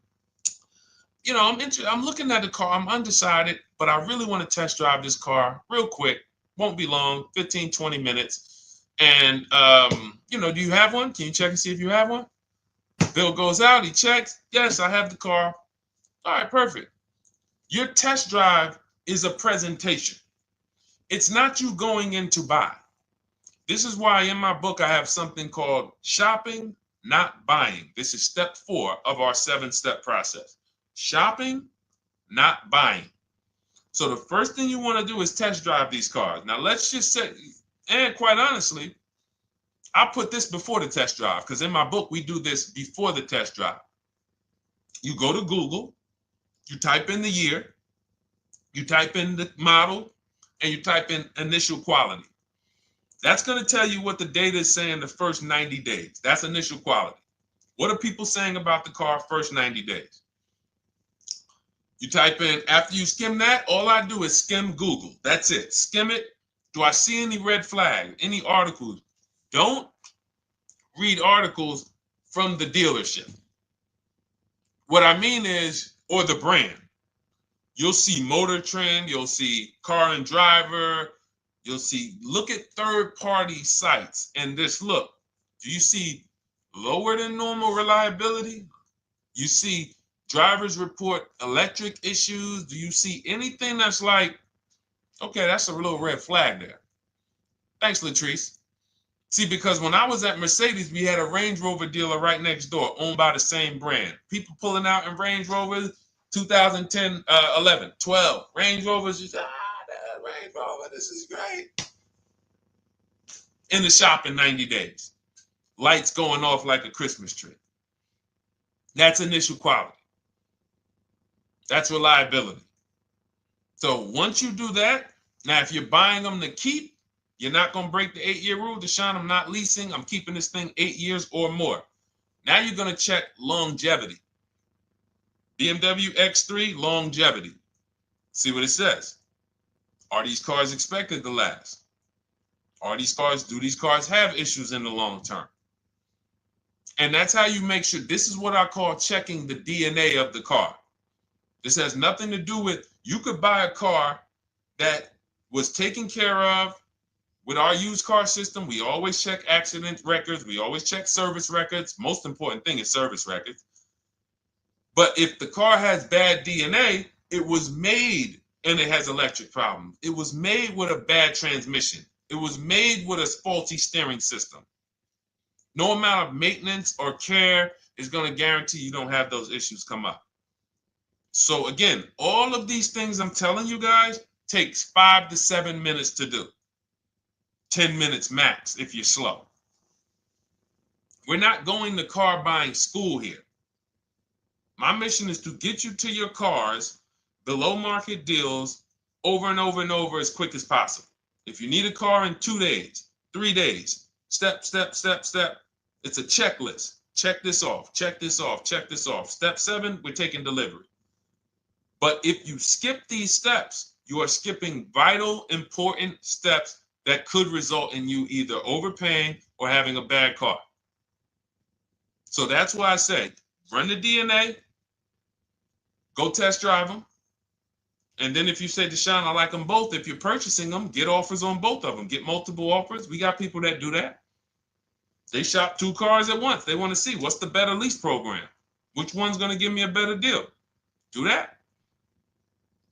Speaker 1: looking at the car. I'm undecided, but I really want to test drive this car real quick. Won't be long, 15, 20 minutes. And do you have one? Can you check and see if you have one? Bill goes out, he checks. Yes, I have the car. All right, perfect. Your test drive is a presentation. It's not you going in to buy. This is why in my book I have something called shopping, not buying. This is step 4 of our 7-step process. Shopping, not buying. So the first thing you want to do is test drive these cars. Now let's just say, and quite honestly, I put this before the test drive because in my book we do this before the test drive. You go to Google, you type in the year, you type in the model, and you type in initial quality. That's going to tell you what the data is saying the first 90 days. That's initial quality. What are people saying about the car first 90 days? You type in, after you skim that, all I do is skim Google. That's it. Skim it. Do I see any red flags, any articles? Don't read articles from the dealership. What I mean is, or the brand. You'll see Motor Trend, you'll see Car and Driver, look at third-party sites and just look. Do you see lower than normal reliability? You see drivers report electric issues? Do you see anything that's like, okay, that's a little red flag there? Thanks, Latrice. See, because when I was at Mercedes, we had a Range Rover dealer right next door owned by the same brand. People pulling out in Range Rovers, 2010, 11, 12. Range Rovers, just, that Range Rover, this is great. In the shop in 90 days. Lights going off like a Christmas tree. That's initial quality. That's reliability. So once you do that, now if you're buying them to keep, you're not going to break the 8-year rule. Deshone, I'm not leasing. I'm keeping this thing 8 years or more. Now you're going to check longevity. BMW X3, longevity. See what it says. Are these cars expected to last? Do these cars have issues in the long term? And that's how you make sure. This is what I call checking the DNA of the car. This has nothing to do with, you could buy a car that was taken care of with our used car system. We always check accident records. We always check service records. Most important thing is service records. But if the car has bad DNA, it was made and it has electric problems. It was made with a bad transmission. It was made with a faulty steering system. No amount of maintenance or care is going to guarantee you don't have those issues come up. So again, all of these things I'm telling you guys takes 5 to 7 minutes to do. 10 minutes max if you're slow. We're not going to car buying school here. My mission is to get you to your cars below market deals over and over and over as quick as possible. If you need a car in 2 days, 3 days, step, step, step, step. It's a checklist. Check this off, check this off, check this off. Step 7, we're taking delivery. But if you skip these steps, you are skipping vital, important steps that could result in you either overpaying or having a bad car. So that's why I say, run the DNA, go test drive them. And then if you say, Deshone, I like them both, if you're purchasing them, get offers on both of them. Get multiple offers. We got people that do that. They shop 2 cars at once. They want to see what's the better lease program. Which one's going to give me a better deal? Do that.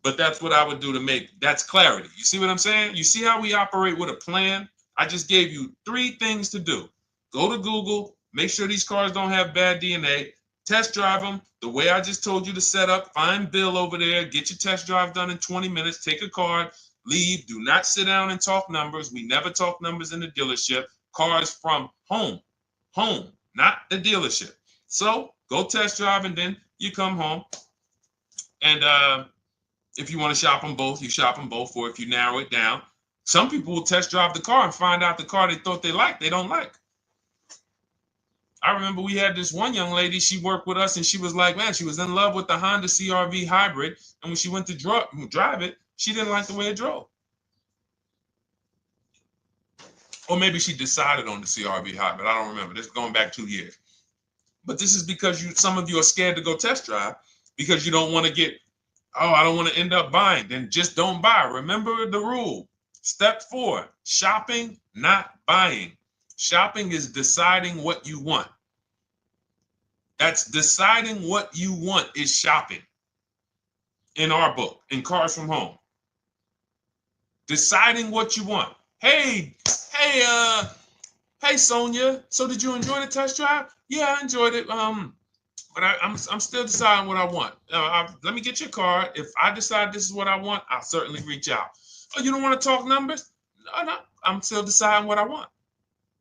Speaker 1: But that's what I would do to make, that's clarity. You see what I'm saying? You see how we operate with a plan? I just gave you 3 things to do. Go to Google, make sure these cars don't have bad DNA, test drive them the way I just told you to set up, find Bill over there, get your test drive done in 20 minutes, take a card, leave, do not sit down and talk numbers. We never talk numbers in the dealership. Cars from home, not the dealership. So go test drive and then you come home. And if you want to shop them both, you shop them both. Or if you narrow it down, some people will test drive the car and find out the car they thought they liked, they don't like. I remember we had this one young lady, she worked with us and she was like, man, she was in love with the Honda CR-V hybrid. And when she went to drive it, she didn't like the way it drove. Or maybe she decided on the CR-V hybrid. I don't remember. This is going back 2 years. But this is because some of you are scared to go test drive because you don't want to get, oh, I don't want to end up buying. Then just don't buy. Remember the rule. Step 4, shopping, not buying. Shopping is deciding what you want. That's deciding what you want is shopping in our book, in Cars from Home. Deciding what you want. Hey, Sonia. So did you enjoy the test drive? Yeah, I enjoyed it. But I'm still deciding what I want. Let me get your card. If I decide this is what I want, I'll certainly reach out. Oh, you don't want to talk numbers? No, I'm still deciding what I want.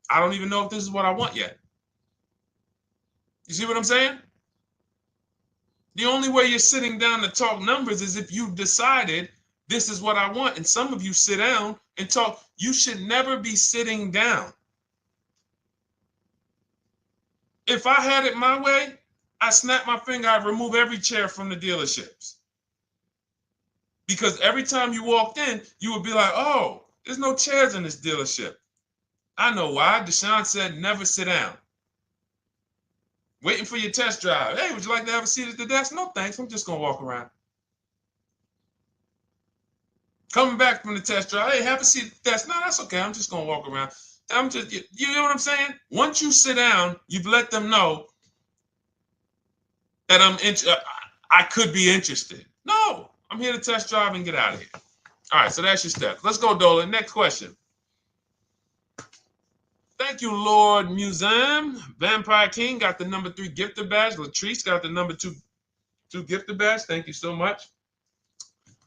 Speaker 1: I don't even know if this is what I want yet. You see what I'm saying? The only way you're sitting down to talk numbers is if you've decided this is what I want. And some of you sit down and talk. You should never be sitting down. If I had it my way, I snap my finger, I'd remove every chair from the dealerships. Because every time you walked in, you would be like, oh, there's no chairs in this dealership. I know why. Deshone said never sit down. Waiting for your test drive. Hey, would you like to have a seat at the desk? No, thanks. I'm just going to walk around. Coming back from the test drive. Hey, have a seat at the desk. No, that's okay. I'm just going to walk around. You know what I'm saying? Once you sit down, you've let them know that I could be interested. No, I'm here to test drive and get out of here. All right, so that's your steps. Let's go, Dolan. Next question. Thank you, Lord Museum. Vampire King got the number 3 gifter badge. Latrice got the number 2 gifter badge. Thank you so much.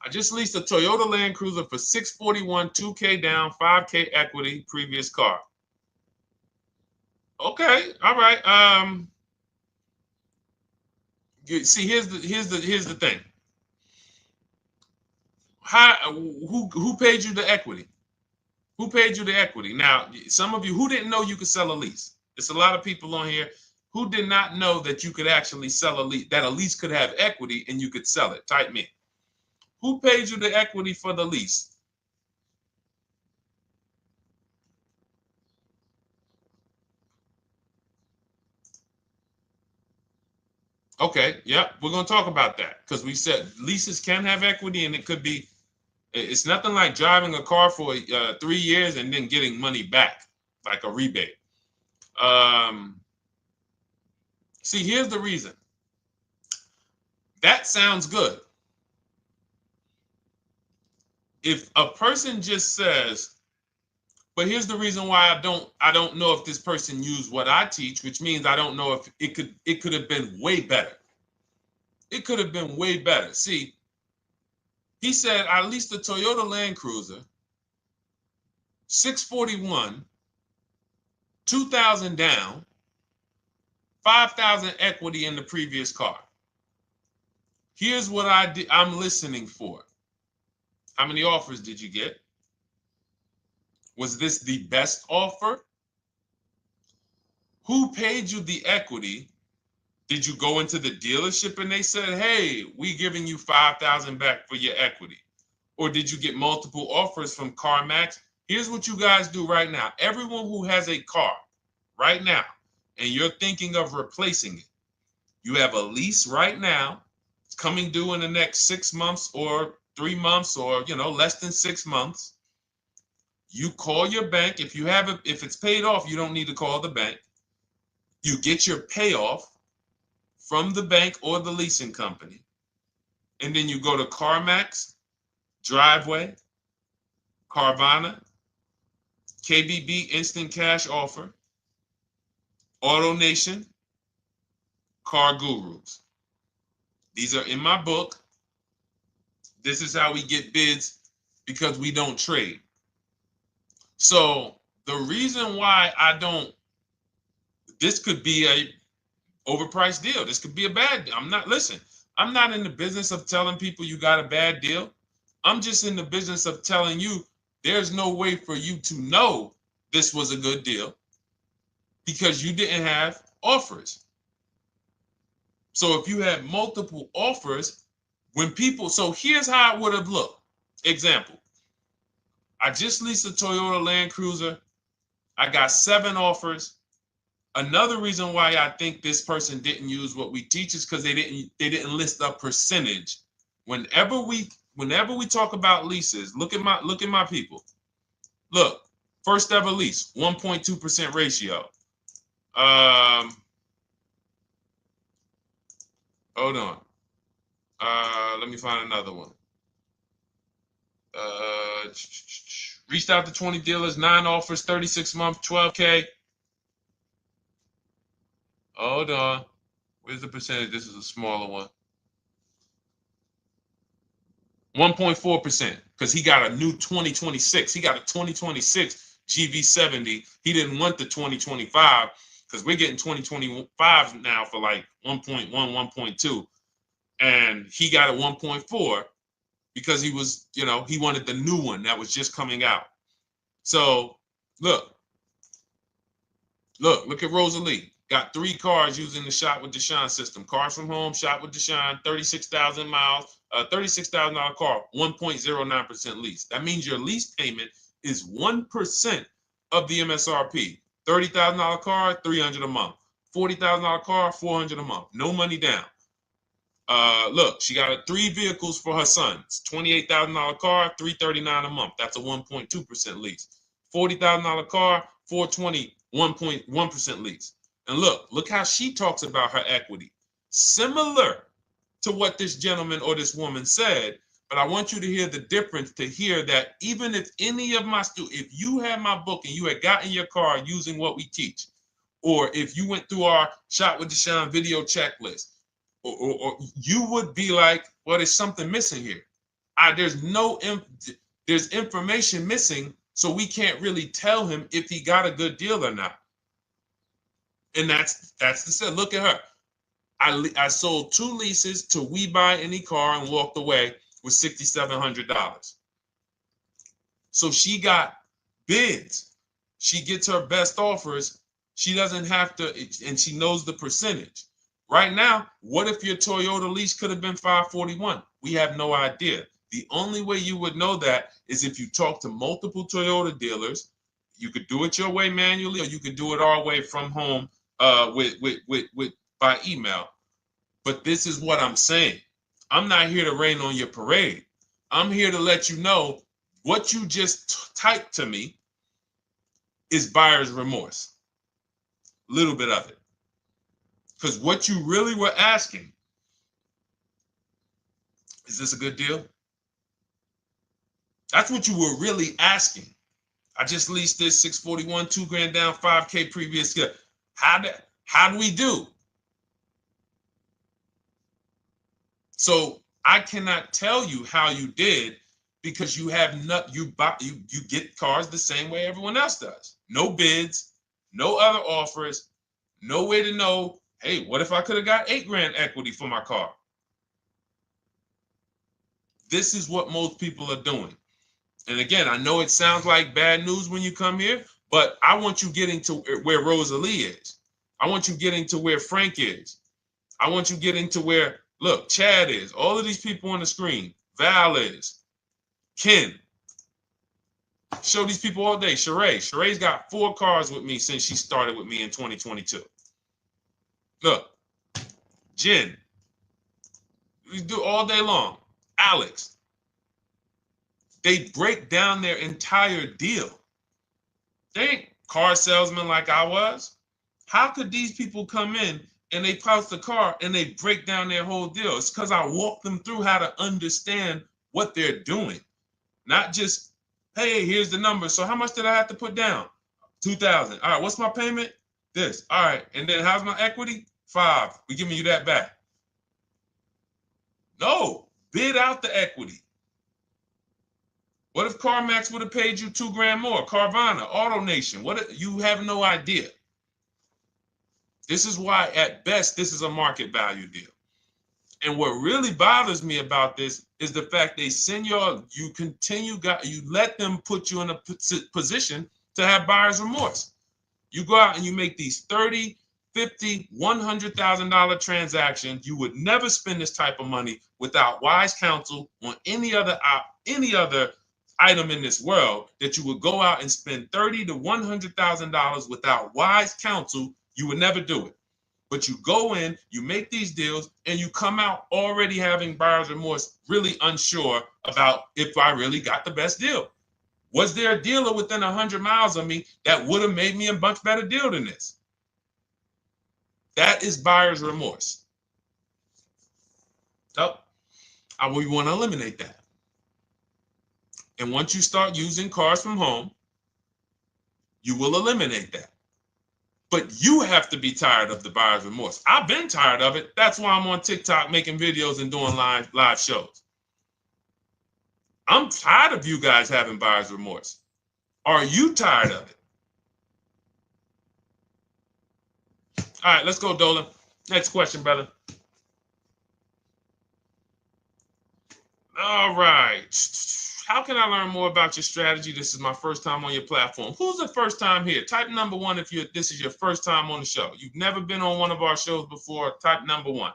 Speaker 1: I just leased a Toyota Land Cruiser for $641, $2K down, $5K equity, previous car. Okay, all right. See, here's the thing. Who paid you the equity? Who paid you the equity? Now, some of you who didn't know you could sell a lease. There's a lot of people on here who did not know that you could actually sell a lease, that a lease could have equity and you could sell it. Type me. Who paid you the equity for the lease? Okay, yep, we're going to talk about that because we said leases can have equity and it could be, it's nothing like driving a car for 3 years and then getting money back, like a rebate. See, here's the reason. That sounds good. If a person just says, But here's the reason why I don't know if this person used what I teach, which means I don't know if it could have been way better. It could have been way better. See, he said I leased a Toyota Land Cruiser, 641, 2,000 down, 5,000 equity in the previous car. Here's what I'm listening for. How many offers did you get? Was this the best offer? Who paid you the equity? Did you go into the dealership and they said, hey, we giving you 5,000 back for your equity? Or did you get multiple offers from CarMax? Here's what you guys do right now. Everyone who has a car right now, and you're thinking of replacing it, you have a lease right now. It's coming due in the next 6 months or 3 months or, less than 6 months. You call your bank. If it's paid off, you don't need to call the bank. You get your payoff from the bank or the leasing company. And then you go to CarMax, Driveway, Carvana, KBB Instant Cash Offer, AutoNation, Car Gurus. These are in my book. This is how we get bids because we don't trade. So the reason why this could be a overpriced deal. This could be a bad deal. I'm not in the business of telling people you got a bad deal. I'm just in the business of telling you there's no way for you to know this was a good deal because you didn't have offers. So if you had multiple offers, so here's how it would have looked. Example, I just leased a Toyota Land Cruiser. I got 7 offers. Another reason why I think this person didn't use what we teach is because they didn't list a percentage. Whenever we talk about leases, look at my people. Look, first ever lease, 1.2% ratio. Hold on. Let me find another one. Reached out to 20 dealers, 9 offers, 36 months, 12K. Hold on. Where's the percentage? This is a smaller one. 1.4%, because he got a new 2026. He got a 2026 GV70. He didn't want the 2025 because we're getting 2025 now for like 1.1, 1.2. And he got a 1.4 because he was, he wanted the new one that was just coming out. So look at Rosalie. Got 3 cars using the Shop with Deshone system. Cars from home, Shop with Deshone, 36,000 miles, $36,000 car, 1.09% lease. That means your lease payment is 1% of the MSRP. $30,000 car, $300 a month. $40,000 car, $400 a month. No money down. Look, she got 3 vehicles for her sons. $28,000 car, $339 a month. That's a 1.2% lease. $40,000 car, $420, 1.1% lease. And look how she talks about her equity. Similar to what this gentleman or this woman said, but I want you to hear the difference, to hear that even if any of my students, if you had my book and you had gotten your car using what we teach, or if you went through our Shop with Deshone video checklist, or you would be like, well, there's something missing here. There's information missing, so we can't really tell him if he got a good deal or not. And that's the set. Look at her. I sold 2 leases to We Buy Any Car and walked away with $6,700. So she got bids. She gets her best offers. She doesn't have to, and she knows the percentage. Right now, what if your Toyota lease could have been $541? We have no idea. The only way you would know that is if you talk to multiple Toyota dealers. You could do it your way manually, or you could do it our way from home by email. But this is what I'm saying. I'm not here to rain on your parade. I'm here to let you know what you just typed to me is buyer's remorse. A little bit of it. Because what you really were asking, is this a good deal? That's what you were really asking. I just leased this 641, 2 grand down, 5K previous year. How do we do? So I cannot tell you how you did because you have not you get cars the same way everyone else does. No bids, no other offers, no way to know, hey, what if I could have got 8 grand equity for my car? This is what most people are doing. And again, I know it sounds like bad news when you come here, but I want you getting to where Rosalie is. I want you getting to where Frank is. I want you getting to where, look, Chad is. All of these people on the screen. Val is. Ken. Show these people all day. Sheree. Sheree's got 4 cars with me since she started with me in 2022. Look. Jen. We do all day long. Alex. They break down their entire deal. They ain't car salesmen like I was. How could these people come in and they pounce the car and they break down their whole deal? It's because I walk them through how to understand what they're doing. Not just, hey, here's the number. So how much did I have to put down? 2,000. All right, what's my payment? This. All right, and then how's my equity? 5. We're giving you that back. No, bid out the equity. What if CarMax would have paid you 2 grand more? Carvana, AutoNation, you have no idea. This is why, at best, this is a market value deal. And what really bothers me about this is the fact they send you let them put you in a position to have buyer's remorse. You go out and you make these $30,000, $50,000, $100,000 transactions. You would never spend this type of money without wise counsel on any other item in this world. That you would go out and spend $30,000 to $100,000 without wise counsel. You would never do it. But you go in, you make these deals, and you come out already having buyer's remorse, really unsure about if I really got the best deal. Was there a dealer within 100 miles of me that would have made me a much better deal than this? That is buyer's remorse. So we want to eliminate that. And once you start using cars from home, you will eliminate that. But you have to be tired of the buyer's remorse. I've been tired of it. That's why I'm on TikTok making videos and doing live shows. I'm tired of you guys having buyer's remorse. Are you tired of it? All right, let's go, Dolan. Next question, brother. All right. How can I learn more about your strategy? This is my first time on your platform. Who's the first time here? Type number 1 if this is your first time on the show. You've never been on one of our shows before. Type number 1.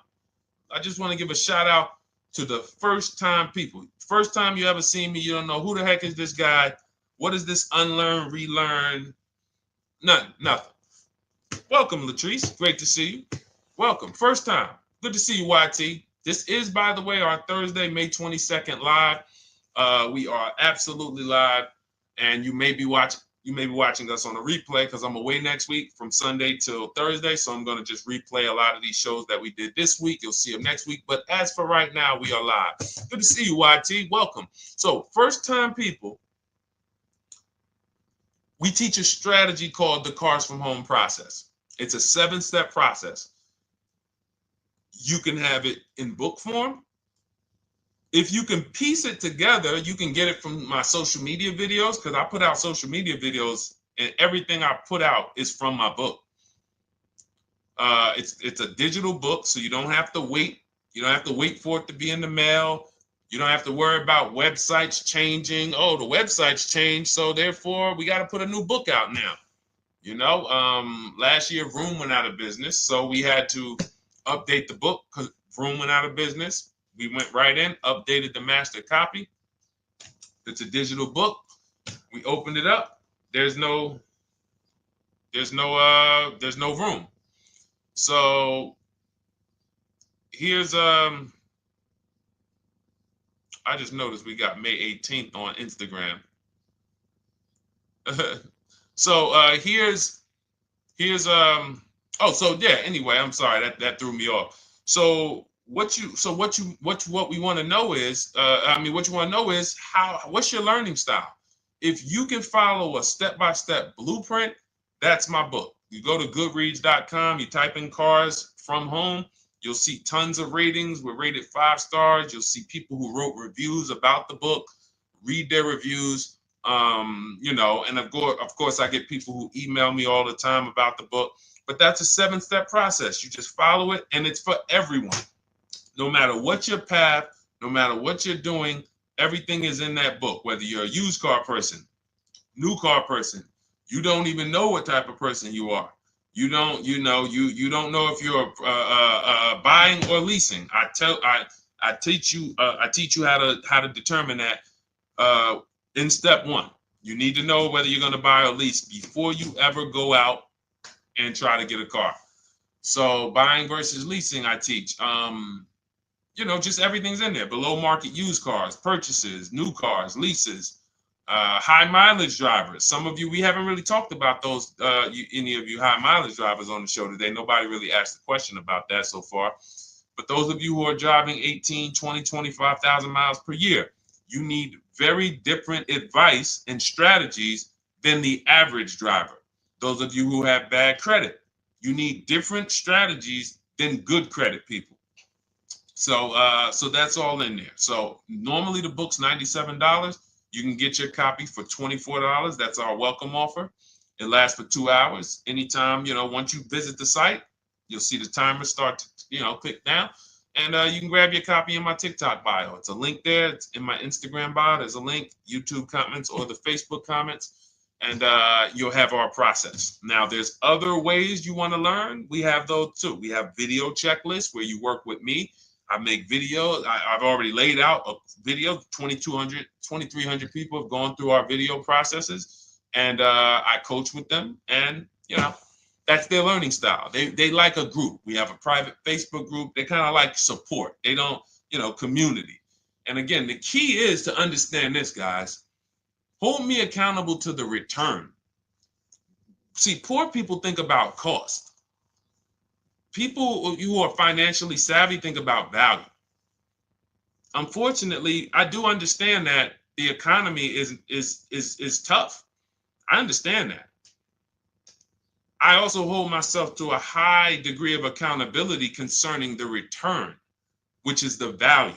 Speaker 1: I just want to give a shout out to the first time people. First time you ever seen me, you don't know who the heck is this guy. What is this unlearn, relearn? Nothing. Welcome, Latrice. Great to see you. Welcome. First time. Good to see you, YT. This is, by the way, our Thursday, May 22nd live. We are absolutely live, and you may be watching us on a replay because I'm away next week from Sunday till Thursday, so I'm going to just replay a lot of these shows that we did this week. You'll see them next week, but as for right now, we are live. Good to see you, YT. Welcome. So, first time people, we teach a strategy called the Cars from Home process. It's a 7-step process. You can have it in book form. If you can piece it together, you can get it from my social media videos, because I put out social media videos and everything I put out is from my book. It's a digital book, so you don't have to wait. You don't have to wait for it to be in the mail. You don't have to worry about websites changing. Oh, the website's changed, so therefore we got to put a new book out now. You know, last year Vroom went out of business, so we had to update the book because Vroom went out of business. We went right in, updated the master copy. It's a digital book. We opened it up. There's no room. So here's I just noticed we got May 18th on Instagram. So here's anyway, I'm sorry that threw me off. So what we want to know is what's your learning style? If you can follow a step-by-step blueprint, that's my book. You go to goodreads.com, you type in cars from home, you'll see tons of ratings. We're rated 5 stars. You'll see people who wrote reviews about the book, read their reviews. And of course, I get people who email me all the time about the book. But that's a 7-step process. You just follow it, and it's for everyone. No matter what your path, no matter what you're doing, everything is in that book. Whether you're a used car person, new car person, you don't even know what type of person you are. You don't know if you're buying or leasing. I teach you how to determine that in step 1. You need to know whether you're going to buy or lease before you ever go out and try to get a car. So buying versus leasing, I teach. Just everything's in there. Below market used cars, purchases, new cars, leases, high mileage drivers. Some of you, we haven't really talked about those, any of you high mileage drivers on the show today. Nobody really asked a question about that so far. But those of you who are driving 18, 20, 25,000 miles per year, you need very different advice and strategies than the average driver. Those of you who have bad credit, you need different strategies than good credit people. So that's all in there. So normally the book's $97. You can get your copy for $24. That's our welcome offer. It lasts for 2 hours. Anytime, once you visit the site, you'll see the timer start to, click down. And you can grab your copy in my TikTok bio. It's a link there. It's in my Instagram bio. There's a link, YouTube comments or the Facebook comments. And you'll have our process. Now, there's other ways you want to learn. We have those too. We have video checklists where you work with me. I make videos. I've already laid out a video. 2,300 people have gone through our video processes, and I coach with them. And that's their learning style. They like a group. We have a private Facebook group. They kind of like support. They don't, community. And again, the key is to understand this, guys. Hold me accountable to the return. See, poor people think about cost. People who are financially savvy think about value. Unfortunately, I do understand that the economy is tough. I understand that. I also hold myself to a high degree of accountability concerning the return, which is the value.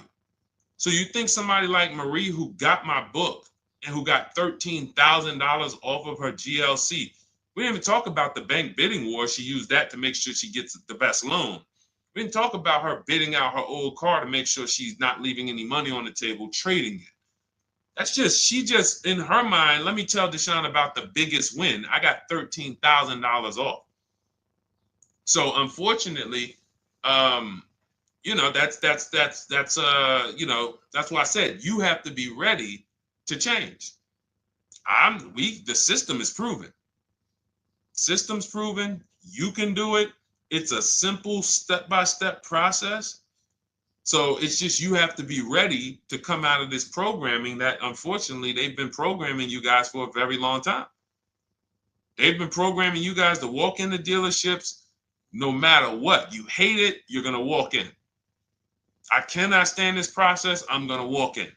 Speaker 1: So you think somebody like Marie, who got my book and who got $13,000 off of her GLC, we didn't even talk about the bank bidding war. She used that to make sure she gets the best loan. We didn't talk about her bidding out her old car to make sure she's not leaving any money on the table, trading it. She just, in her mind, let me tell Deshone about the biggest win. I got $13,000 off. So unfortunately, that's why I said you have to be ready to change. The system is proven. System's proven. You can do it. It's a simple step-by-step process. So it's just you have to be ready to come out of this programming that unfortunately they've been programming you guys for a very long time. They've been programming you guys to walk into dealerships no matter what. You hate it, you're going to walk in. I cannot stand this process, I'm going to walk in.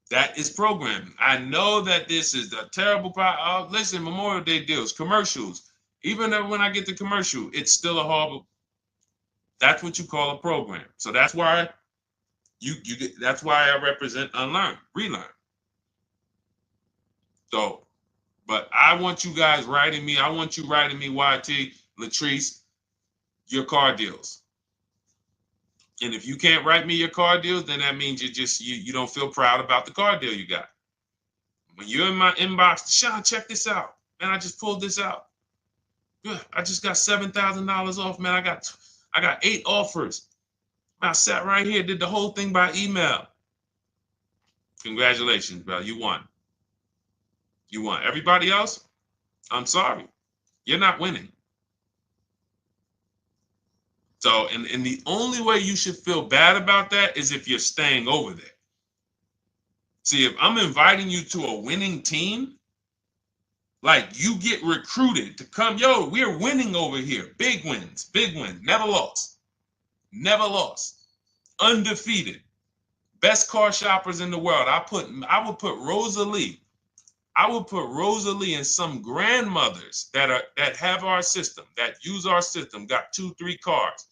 Speaker 1: That is programming. I know that this is the terrible part. Listen, Memorial Day deals, commercials. Even when I get the commercial, it's still a horrible. That's what you call a program. So that's why that's why I represent unlearn, relearn. So, but I want you guys writing me. I want you writing me, YT, Latrice, your car deals. And if you can't write me your car deals, then that means you don't feel proud about the car deal you got. When you're in my inbox, Deshone, check this out. Man, I just pulled this out. Good. I just got $7,000 off, man. I got 8 offers. I sat right here, did the whole thing by email. Congratulations, bro. You won. You won. Everybody else, I'm sorry. You're not winning. So, and the only way you should feel bad about that is if you're staying over there. See, if I'm inviting you to a winning team, like you get recruited to come, yo, we're winning over here. Big wins, never lost. Never lost. Undefeated. Best car shoppers in the world. I would put Rosalie I would put Rosalie and some grandmothers that have our system, that use our system, got 2-3 cars.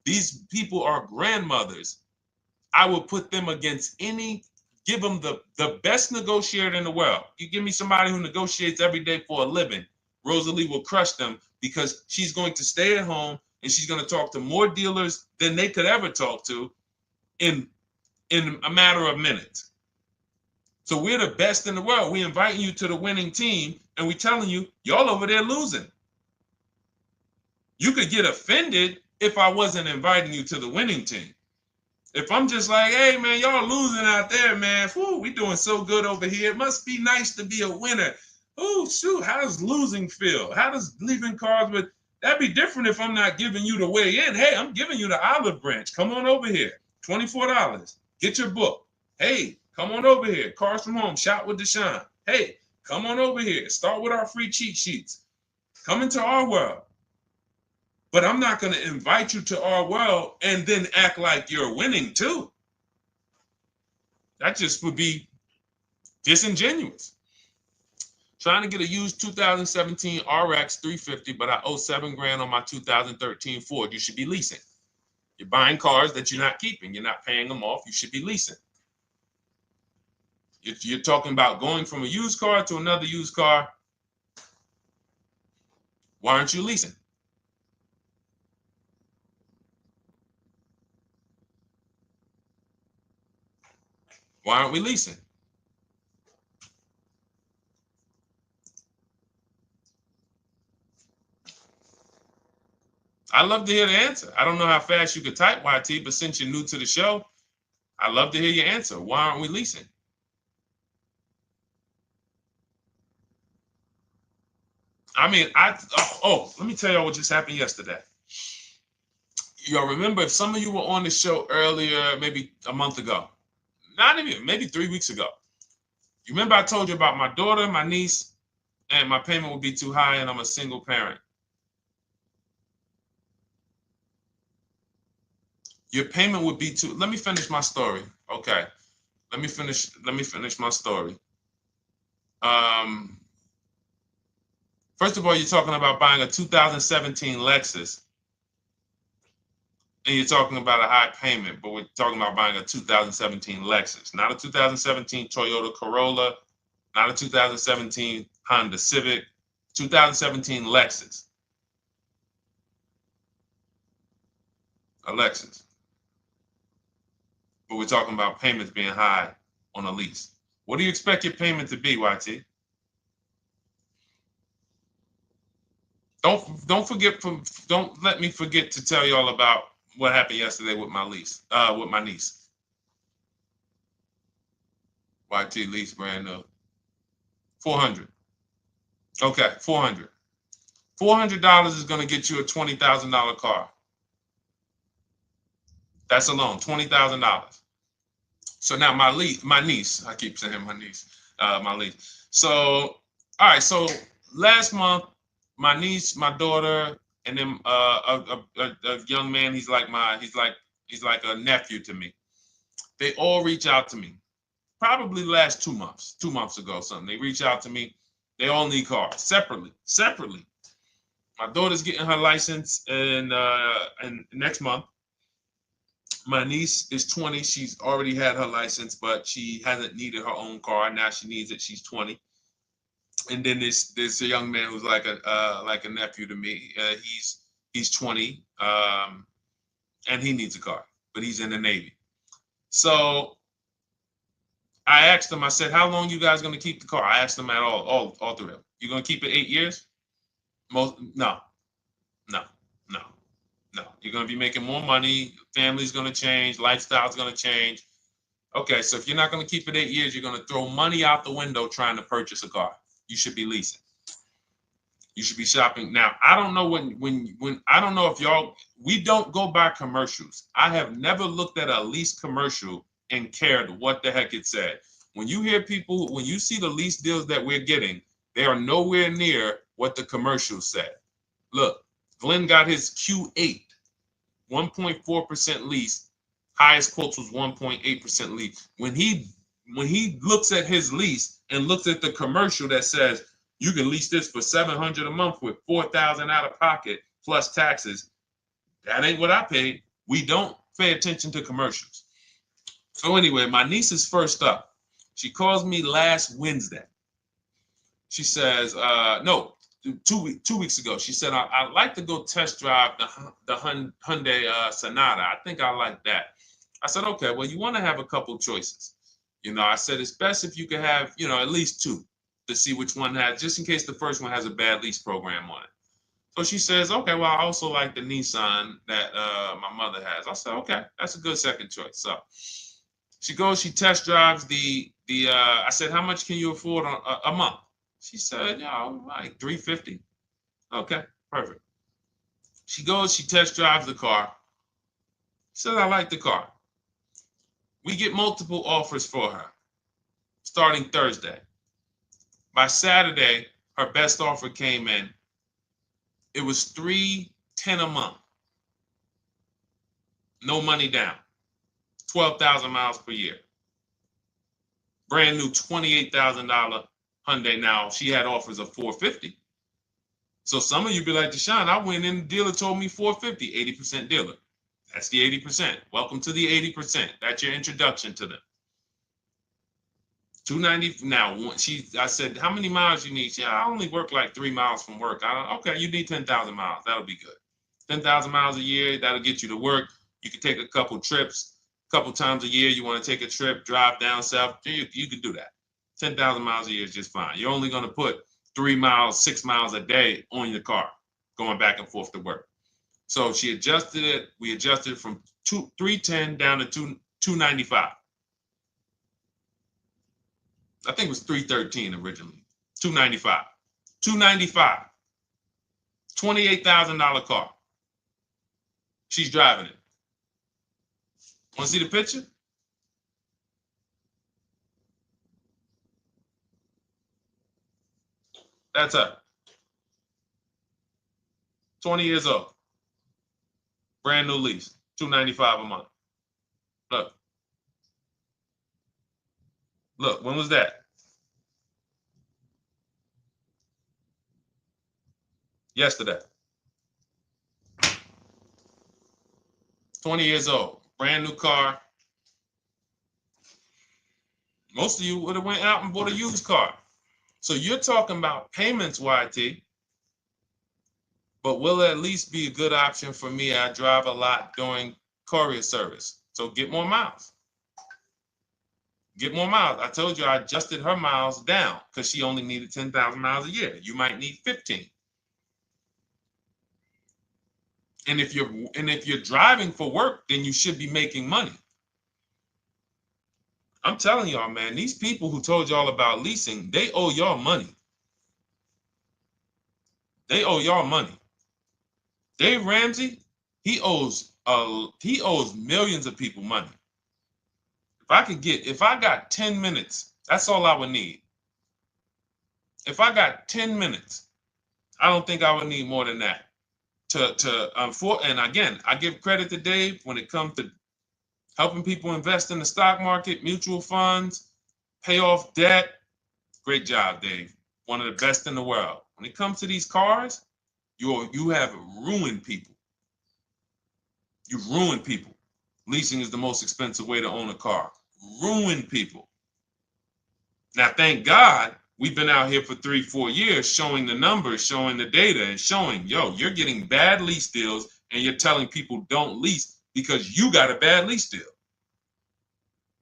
Speaker 1: These people are grandmothers. I would put them against give them the best negotiator in the world. You give me somebody who negotiates every day for a living, Rosalie will crush them because she's going to stay at home and she's going to talk to more dealers than they could ever talk to in a matter of minutes. So we're the best in the world. We inviting you to the winning team and we telling you, y'all over there losing. You could get offended if I wasn't inviting you to the winning team. If I'm just like, hey, man, y'all losing out there, man. Whew, we doing so good over here. It must be nice to be a winner. Oh, shoot, how does losing feel? How does leaving cars with... That'd be different if I'm not giving you the way in. Hey, I'm giving you the olive branch. Come on over here. $24. Get your book. Hey, come on over here. Cars from Home. Shop with Deshone. Hey, come on over here. Start with our free cheat sheets. Come into our world. But I'm not going to invite you to our world and then act like you're winning too. That just would be disingenuous. Trying to get a used 2017 RX 350, but I owe $7,000 on my 2013 Ford. You should be leasing. You're buying cars that you're not keeping. You're not paying them off. You should be leasing. You're talking about going from a used car to another used car. Why aren't you leasing? Why aren't we leasing? I'd love to hear the answer. I don't know how fast you could type, YT, but since you're new to the show, I'd love to hear your answer. Why aren't we leasing? I mean, let me tell y'all what just happened yesterday. Y'all remember, if some of you were on the show earlier, maybe a month ago, not even, maybe 3 weeks ago, you remember I told you about my daughter, my niece, and my payment would be too high and I'm a single parent. Your payment would be too... Let me finish my story. Okay. Let me finish my story. First of all, you're talking about buying a 2017 Lexus. And you're talking about a high payment, but we're talking about buying a 2017 Lexus, not a 2017 Toyota Corolla, not a 2017 Honda Civic, 2017 Lexus. A Lexus. But we're talking about payments being high on a lease. What do you expect your payment to be, YT? Don't let me forget to tell y'all about what happened yesterday with my niece. YT lease brand new. 400. Okay, 400. $400 is going to get you a $20,000 car. That's alone, $20,000. So now my niece, I keep saying my niece, my lease. So, all right, so last month, my niece, my daughter, and then a young man, he's like a nephew to me. They all reach out to me. Probably the last 2 months, 2 months ago, something. They reach out to me. They all need cars separately. My daughter's getting her license in next month. My niece is 20. She's already had her license, but she hasn't needed her own car. Now she needs it. She's 20. And then there's a young man who's like a nephew to me. He's 20, and he needs a car, but he's in the Navy. So I asked him. I said, "How long you guys gonna keep the car?" I asked them at all three of them. You gonna keep it 8 years? No. You're gonna be making more money. Family's gonna change. Lifestyle's gonna change. Okay, so if you're not gonna keep it 8 years, you're gonna throw money out the window trying to purchase a car. You should be leasing. You should be shopping. Now, I don't know when I don't know if we don't go by commercials. I have never looked at a lease commercial and cared what the heck it said. When you see the lease deals that we're getting, they are nowhere near what the commercial said. Look, Glenn got his Q8, 1.4% lease. Highest quotes was 1.8% lease. When he when he looks at his lease and looks at the commercial that says you can lease this for $700 a month with $4,000 out of pocket plus taxes, that ain't what I paid. We don't pay attention to commercials. So anyway, my niece is first up. She calls me last Wednesday. She says, no, 2 weeks ago. She said, I'd like to go test drive the Hyundai Sonata. I think I like that. I said, okay, well, you want to have a couple choices. I said, it's best if you could have, at least two to see which one has, just in case the first one has a bad lease program on it. So she says, okay, well, I also like the Nissan that my mother has. I said, okay, that's a good second choice. So she goes, she test drives I said, how much can you afford a month? She said, like $350. Okay, perfect. She goes, she test drives the car. She said, I like the car. We get multiple offers for her starting Thursday. By Saturday, her best offer came in. It was $310 a month. No money down. 12,000 miles per year. Brand new $28,000 Hyundai. Now, she had offers of $450. So some of you be like, Deshone, I went in, the dealer told me $450, 80% dealer. That's the 80%. Welcome to the 80%. That's your introduction to them. $290. Now, I said, how many miles you need? I only work like 3 miles from work. Okay, you need 10,000 miles. That'll be good. 10,000 miles a year, that'll get you to work. You can take a couple trips, a couple times a year. You want to take a trip, drive down south. You can do that. 10,000 miles a year is just fine. You're only going to put 3 miles, 6 miles a day on your car, going back and forth to work. So she adjusted it. We adjusted it from $310 down to $295. I think it was $313 originally. $295. $295. $28,000 car. She's driving it. Want to see the picture? That's her. 20 years old. Brand new lease. $295 a month. Look. Look, when was that? Yesterday. 20 years old. Brand new car. Most of you would have went out and bought a used car. So you're talking about payments, YT. But will it at least be a good option for me? I drive a lot during courier service. So get more miles. Get more miles. I told you I adjusted her miles down because she only needed 10,000 miles a year. You might need 15. And if you're driving for work, then you should be making money. I'm telling y'all, man, these people who told y'all about leasing, they owe y'all money. They owe y'all money. Dave Ramsey, he owes millions of people money. If I got 10 minutes, that's all I would need. If I got 10 minutes, I don't think I would need more than that. And again, I give credit to Dave when it comes to helping people invest in the stock market, mutual funds, pay off debt. Great job, Dave. One of the best in the world. When it comes to these cars, you have ruined people. You've ruined people. Leasing is the most expensive way to own a car. Ruined people. Now, thank God, we've been out here for 3-4 years showing the numbers, showing the data, and showing, you're getting bad lease deals, and you're telling people don't lease because you got a bad lease deal.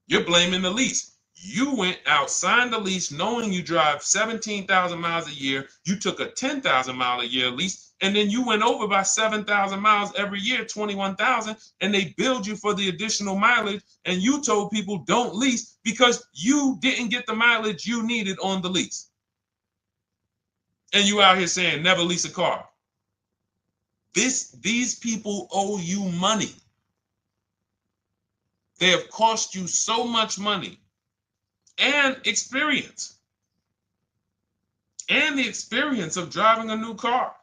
Speaker 1: You're blaming the lease. You went out, signed the lease, knowing you drive 17,000 miles a year. You took a 10,000 mile a year lease, and then you went over by 7,000 miles every year, 21,000, and they billed you for the additional mileage, and you told people don't lease because you didn't get the mileage you needed on the lease. And you out here saying never lease a car. These people owe you money. They have cost you so much money and experience. And the experience of driving a new car,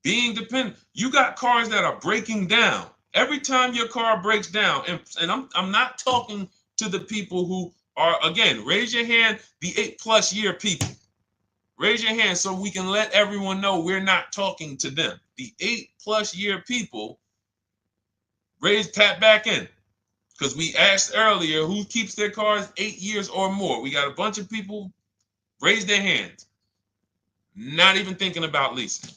Speaker 1: being dependent. You got cars that are breaking down. Every time your car breaks down, and I'm not talking to the people who Or again, raise your hand, the 8+ year people. Raise your hand so we can let everyone know we're not talking to them. The 8+ year people, tap back in. Because we asked earlier who keeps their cars 8 years or more. We got a bunch of people raise their hands. Not even thinking about leasing.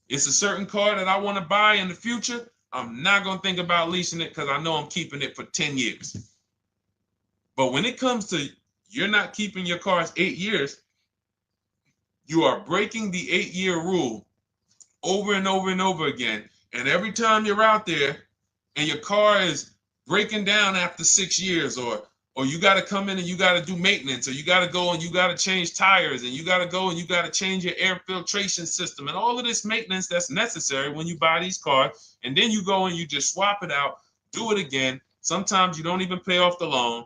Speaker 1: It's a certain car that I want to buy in the future. I'm not going to think about leasing it because I know I'm keeping it for 10 years. But when it comes to you're not keeping your cars 8 years, you are breaking the 8-year rule over and over and over again. And every time you're out there and your car is breaking down after 6 years, or you got to come in and you got to do maintenance, or you got to go and you got to change tires, and you got to go and you got to change your air filtration system, and all of this maintenance that's necessary when you buy these cars, and then you go and you just swap it out, do it again. Sometimes you don't even pay off the loan.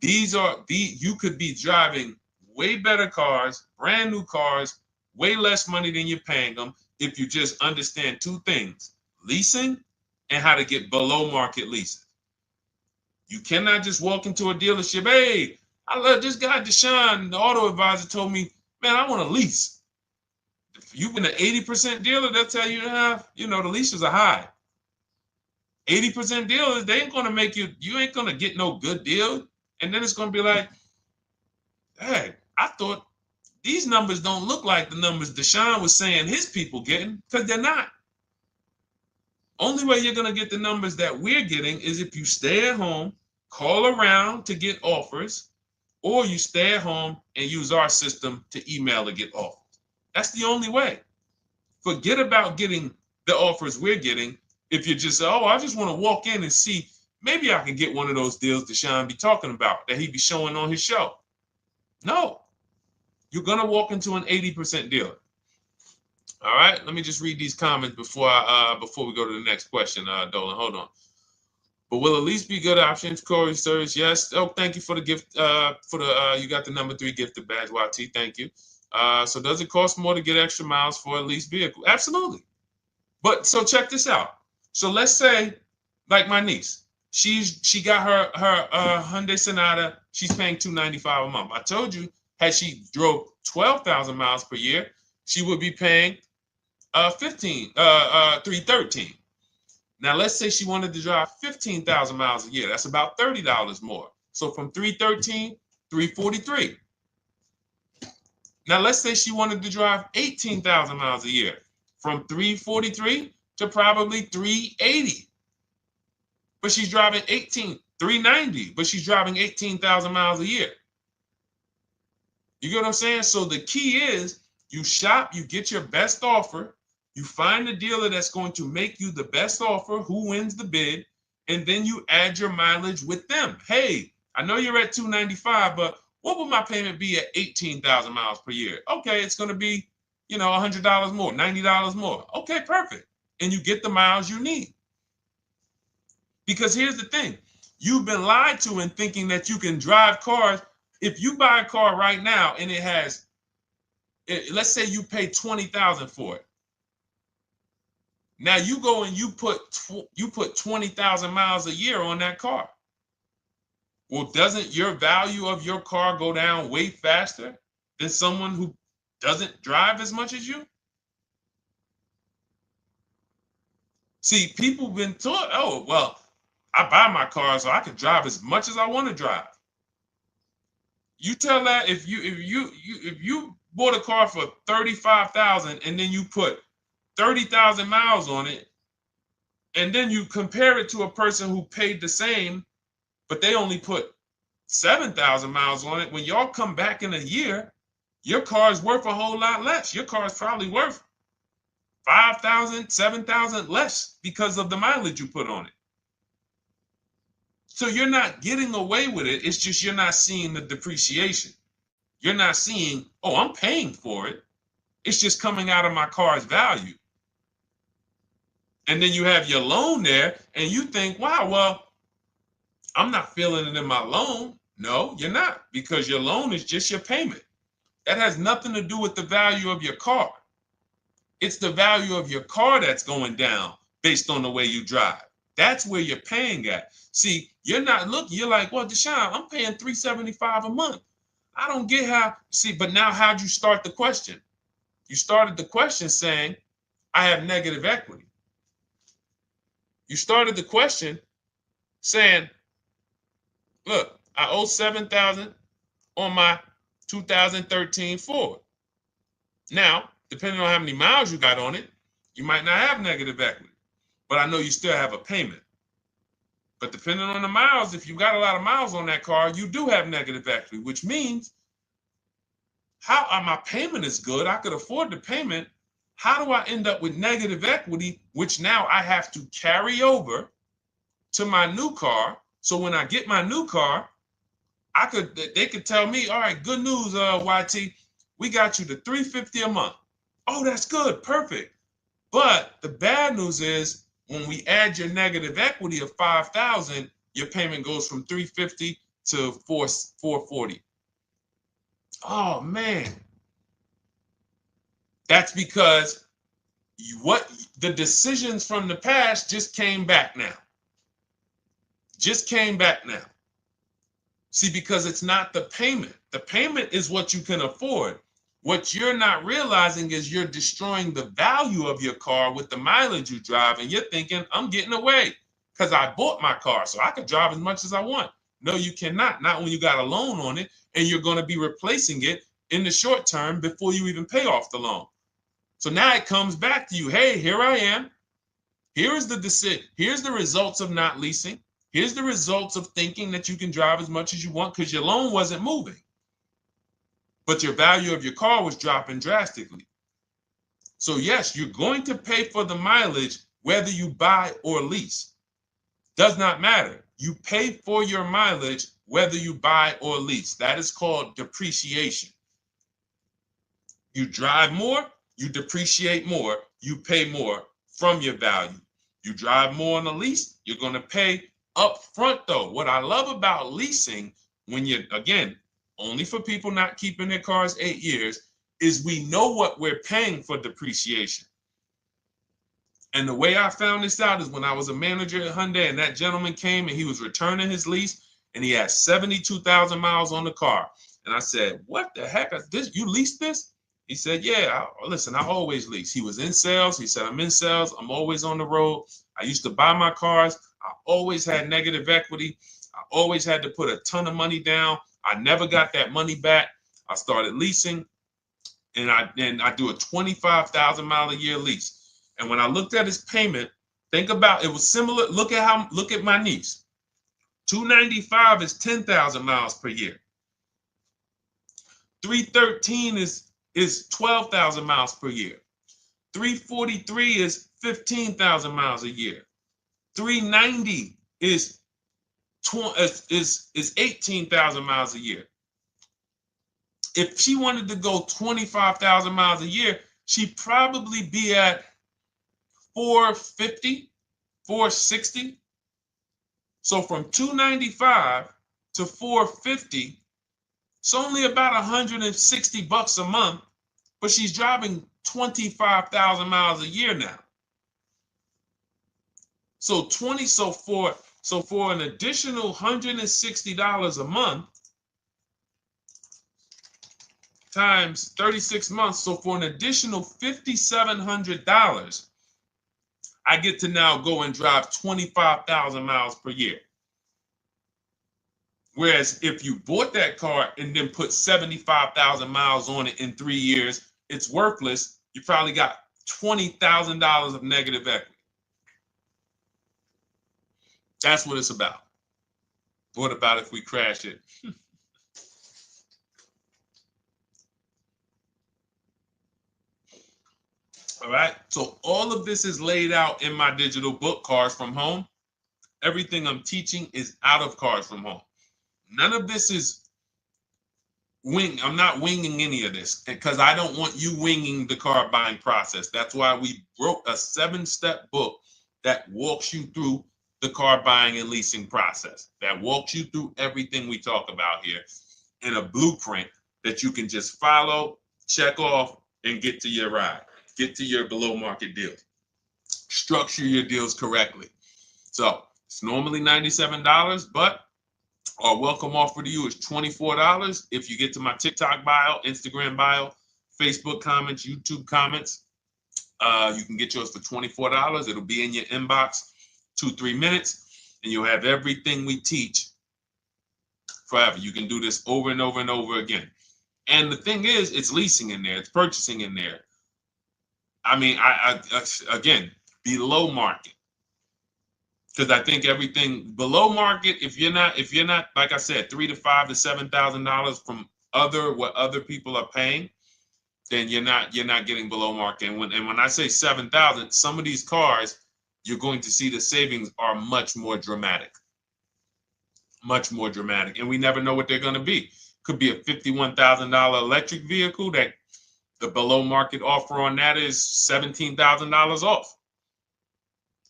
Speaker 1: You could be driving way better cars, brand new cars, way less money than you're paying them if you just understand 2 things: leasing and how to get below market leases. You cannot just walk into a dealership. Hey, I love this guy, Deshone, the auto advisor, told me, man, I want a lease. If you've been an 80% dealer, they'll tell you, the leases are high. 80% dealers, they ain't going to make you ain't going to get no good deal. And then it's going to be like, hey, I thought these numbers don't look like the numbers Deshone was saying his people getting, because they're not. Only way you're going to get the numbers that we're getting is if you stay at home, call around to get offers, or you stay at home and use our system to email to get offers. That's the only way. Forget about getting the offers we're getting. If you just say, oh, I just want to walk in and see, maybe I can get one of those deals Deshone be talking about that he be showing on his show. No, you're going to walk into an 80% dealer. All right, let me just read these comments before we go to the next question, Dolan. Hold on. But will at least be good options, Corey Sturge? Yes. Oh, thank you for the gift. You got the number 3 gifted badge, YT. Thank you. So does it cost more to get extra miles for a leased vehicle? Absolutely. But so check this out. So let's say, like my niece, she got her Hyundai Sonata. She's paying $295 a month. I told you, had she drove 12,000 miles per year, she would be paying $313. Now let's say she wanted to drive 15,000 miles a year. That's about $30 more. So from $313, $343. Now let's say she wanted to drive 18,000 miles a year. From $343 to probably $380. But she's driving $390, but she's driving 18,000 miles a year. You get what I'm saying? So the key is you shop, you get your best offer, you find the dealer that's going to make you the best offer, who wins the bid, and then you add your mileage with them. Hey, I know you're at $295, but what would my payment be at 18,000 miles per year? Okay, it's going to be, $100 more, $90 more. Okay, perfect. And you get the miles you need. Because here's the thing. You've been lied to in thinking that you can drive cars. If you buy a car right now and it has, let's say you pay $20,000 for it. Now you go and you put 20,000 miles a year on that car. Well, doesn't your value of your car go down way faster than someone who doesn't drive as much as you? See, people have been taught, oh, well, I buy my car so I can drive as much as I want to drive. You tell that if you bought a car for $35,000 and then you put 30,000 miles on it, and then you compare it to a person who paid the same, but they only put 7,000 miles on it. When y'all come back in a year, your car is worth a whole lot less. Your car is probably worth 5,000, 7,000 less because of the mileage you put on it. So you're not getting away with it. It's just you're not seeing the depreciation. You're not seeing, oh, I'm paying for it. It's just coming out of my car's value. And then you have your loan there and you think, wow, well, I'm not feeling it in my loan. No, you're not, because your loan is just your payment. That has nothing to do with the value of your car. It's the value of your car that's going down based on the way you drive. That's where you're paying at. See, you're not looking, you're like, well, Deshone, I'm paying $375 a month. I don't get how, see, but now how'd you start the question? You started the question saying, I have negative equity. You started the question saying, look, I owe $7,000 on my 2013 Ford. Now, depending on how many miles you got on it, you might not have negative equity, but I know you still have a payment. But depending on the miles, if you got a lot of miles on that car, you do have negative equity, which means my payment is good. I could afford the payment. How do I end up with negative equity, which now I have to carry over to my new car? So when I get my new car, they could tell me, all right, good news, YT, we got you to $350 a month. Oh, that's good, perfect. But the bad news is when we add your negative equity of $5,000, your payment goes from $350 to $440. Oh man, that's because the decisions from the past just came back now. Just came back now. See, because it's not the payment. The payment is what you can afford. What you're not realizing is you're destroying the value of your car with the mileage you drive, and you're thinking, I'm getting away because I bought my car so I could drive as much as I want. No, you cannot. Not when you got a loan on it, and you're going to be replacing it in the short term before you even pay off the loan. So now it comes back to you. Hey, here I am. Here is the decision. Here's the results of not leasing. Here's the results of thinking that you can drive as much as you want because your loan wasn't moving. But your value of your car was dropping drastically. So yes, you're going to pay for the mileage whether you buy or lease. Does not matter. You pay for your mileage whether you buy or lease. That is called depreciation. You drive more, you depreciate more, you pay more from your value. You drive more on a lease, you're going to pay up front though. What I love about leasing, when you're, again, only for people not keeping their cars 8 years, is we know what we're paying for depreciation. And the way I found this out is when I was a manager at Hyundai and that gentleman came and he was returning his lease and he had 72,000 miles on the car. And I said, what the heck is this? You leased this? He said, yeah, listen, I always lease. He was in sales. He said, I'm in sales. I'm always on the road. I used to buy my cars. I always had negative equity. I always had to put a ton of money down. I never got that money back. I started leasing, and I do a 25,000 mile a year lease. And when I looked at his payment, think about it was similar. Look at my niece. 295 is 10,000 miles per year. 313 is 12,000 miles per year. 343 is 15,000 miles a year. 390 is 18,000 miles a year. If she wanted to go 25,000 miles a year, she'd probably be at 450, 460. So from 295 to 450, it's only about 160 bucks a month, but she's driving 25,000 miles a year now. So for an additional $160 a month times 36 months, so for an additional $5,700, I get to now go and drive 25,000 miles per year. Whereas if you bought that car and then put 75,000 miles on it in 3 years, it's worthless. You probably got $20,000 of negative equity. That's what it's about. What about if we crash it? All right. So all of this is laid out in my digital book, Cars from Home. Everything I'm teaching is out of Cars from Home. None of this is I'm not winging any of this because I don't want you winging the car buying process. That's why we wrote a 7-step book that walks you through the car buying and leasing process, that walks you through everything we talk about here in a blueprint that you can just follow, check off, and get to your ride, get to your below market deal. Structure your deals correctly. So it's normally $97, but our welcome offer to you is $24 if you get to my TikTok bio, Instagram bio, Facebook comments, YouTube comments. You can get yours for $24. It'll be in your inbox 2-3 minutes, and you'll have everything we teach forever. You can do this over and over and over again. And the thing is, it's leasing in there, it's purchasing in there. I mean, I again, below market. Because I think everything below market, if you're not, like I said, $3,000 to $5,000 to $7,000 from what other people are paying, then you're not getting below market. And when I say 7,000, some of these cars, you're going to see the savings are much more dramatic. Much more dramatic. And we never know what they're going to be. Could be a $51,000 electric vehicle that the below market offer on that is $17,000 off.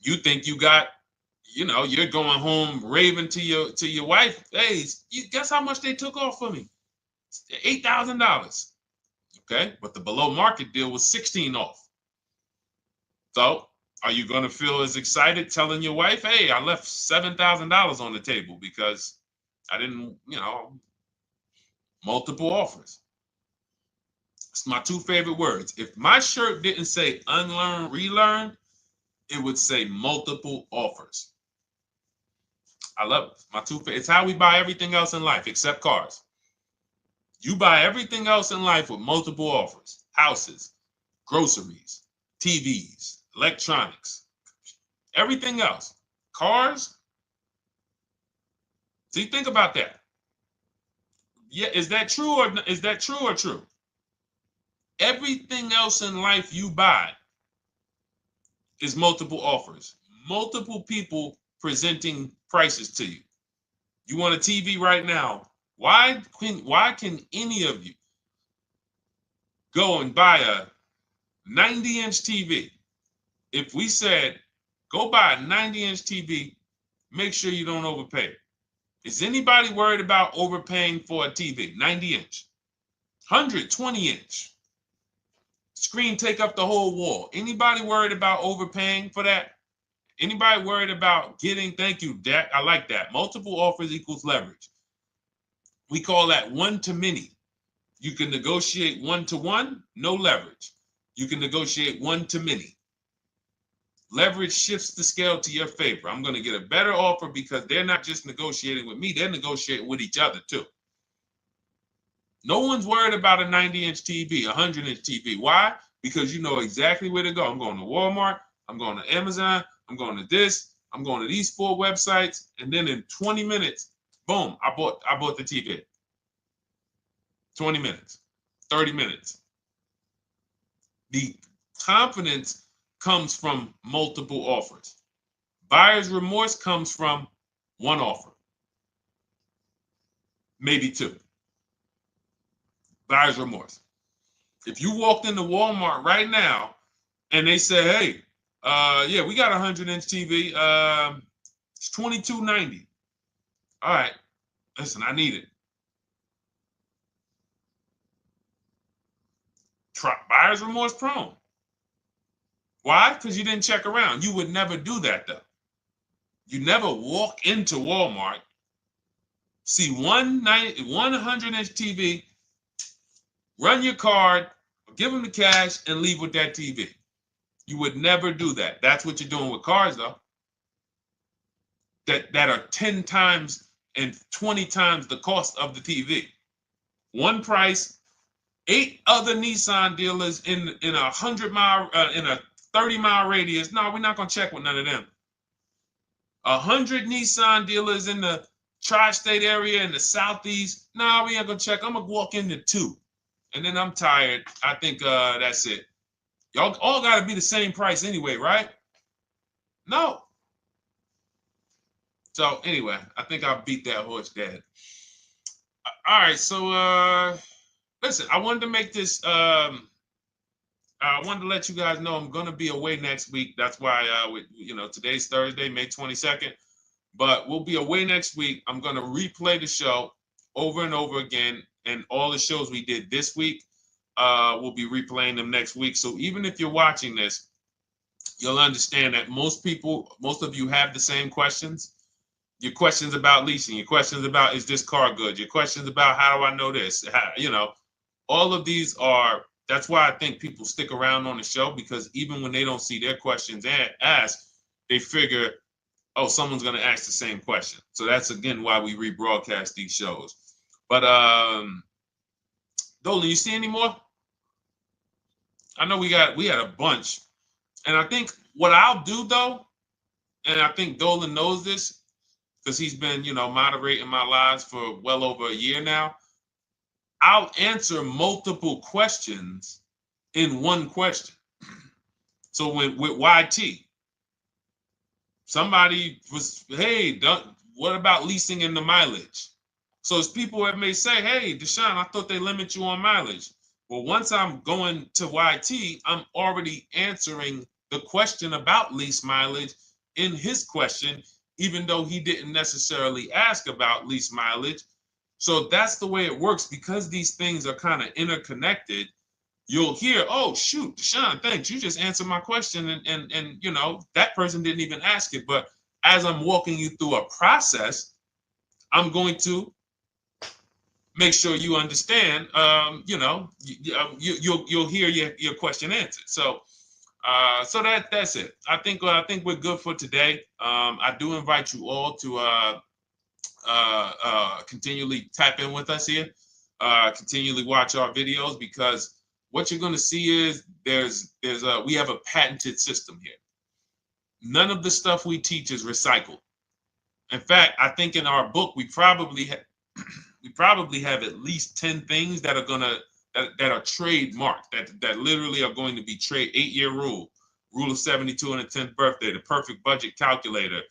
Speaker 1: You think you got, you're going home raving to your wife. Hey, you guess how much they took off for me? $8,000. Okay, but the below market deal was 16 off. So are you going to feel as excited telling your wife, hey, I left $7,000 on the table because I didn't, multiple offers. It's my two favorite words. If my shirt didn't say unlearn, relearn, it would say multiple offers. I love it. My two favorite. It's how we buy everything else in life except cars. You buy everything else in life with multiple offers. Houses, groceries, TVs, electronics, everything else. Cars. See, think about that. Yeah, is that true or true? Everything else in life you buy is multiple offers. Multiple people presenting prices to you. You want a TV right now. Why can any of you go and buy a 90-inch TV? If we said, go buy a 90-inch TV, make sure you don't overpay. Is anybody worried about overpaying for a TV? 90-inch, 120-inch. Screen take up the whole wall. Anybody worried about overpaying for that? Anybody worried about getting, thank you, Dak, I like that. Multiple offers equals leverage. We call that one-to-many. You can negotiate one-to-one, no leverage. You can negotiate one-to-many. Leverage shifts the scale to your favor. I'm going to get a better offer because they're not just negotiating with me, they're negotiating with each other too. No one's worried about a 90-inch TV, a 100-inch TV. Why? Because you know exactly where to go. I'm going to Walmart, I'm going to Amazon, I'm going to this, I'm going to these 4 websites, and then in 20 minutes, boom, I bought the TV. 20 minutes, 30 minutes. The confidence comes from multiple offers. Buyer's remorse comes from one offer, maybe 2. Buyer's remorse. If you walked into Walmart right now and they say, hey, yeah, we got a 100-inch TV. It's $22.90. All right, listen, I need it. Buyer's remorse prone. Why? Because you didn't check around. You would never do that, though. You never walk into Walmart, see one 100-inch TV, run your card, give them the cash, and leave with that TV. You would never do that. That's what you're doing with cars, though. That are 10 times and 20 times the cost of the TV. One price, 8 other Nissan dealers in a 100-mile, in a 30-mile radius. No, we're not gonna check with none of them. 100 Nissan dealers in the tri-state area in the southeast. No, we ain't gonna check. I'm gonna walk into 2, and then I'm tired. I think that's it. Y'all all gotta be the same price anyway, right? No. So anyway, I think I beat that horse dead. All right, so listen, I wanted to make this. I wanted to let you guys know I'm gonna be away next week. That's why, today's Thursday, May 22nd, but we'll be away next week. I'm gonna replay the show over and over again, and all the shows we did this week, we'll be replaying them next week. So even if you're watching this, you'll understand that most of you have the same questions. Your questions about leasing, your questions about, is this car good? Your questions about, how do I know this? All of these are, that's why I think people stick around on the show, because even when they don't see their questions asked, they figure, oh, someone's going to ask the same question. So that's, again, why we rebroadcast these shows. But Dolan, you see any more? I know we had a bunch. And I think what I'll do, though, and I think Dolan knows this because he's been, moderating my lives for well over a year now, I'll answer multiple questions in one question. So with YT, somebody was, hey, what about leasing in the mileage? So as people that may say, hey, Deshone, I thought they limit you on mileage. Well, once I'm going to YT, I'm already answering the question about lease mileage in his question, even though he didn't necessarily ask about lease mileage. So that's the way it works. Because these things are kind of interconnected, you'll hear, oh, shoot, Deshone, thanks. You just answered my question. And that person didn't even ask it. But as I'm walking you through a process, I'm going to make sure you understand, you'll hear your question answered. So that's it. I think we're good for today. I do invite you all to continually tap in with us here, continually watch our videos, because what you're going to see is we have a patented system here. None of the stuff we teach is recycled. In fact, I think in our book we probably have at least 10 things that are that are trademarked, that literally are going to be 8-year rule of 72 and the 10th birthday, the perfect budget calculator,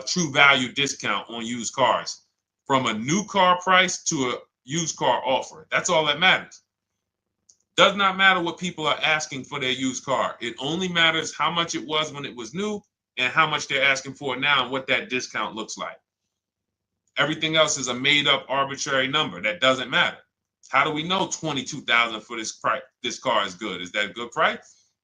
Speaker 1: true value discount on used cars, from a new car price to a used car offer. That's all that matters. Does not matter what people are asking for their used car. It only matters how much it was when it was new and how much they're asking for it now and what that discount looks like. Everything else is a made-up arbitrary number that doesn't matter. How do we know $22,000 for this price? This car is good. Is that a good price?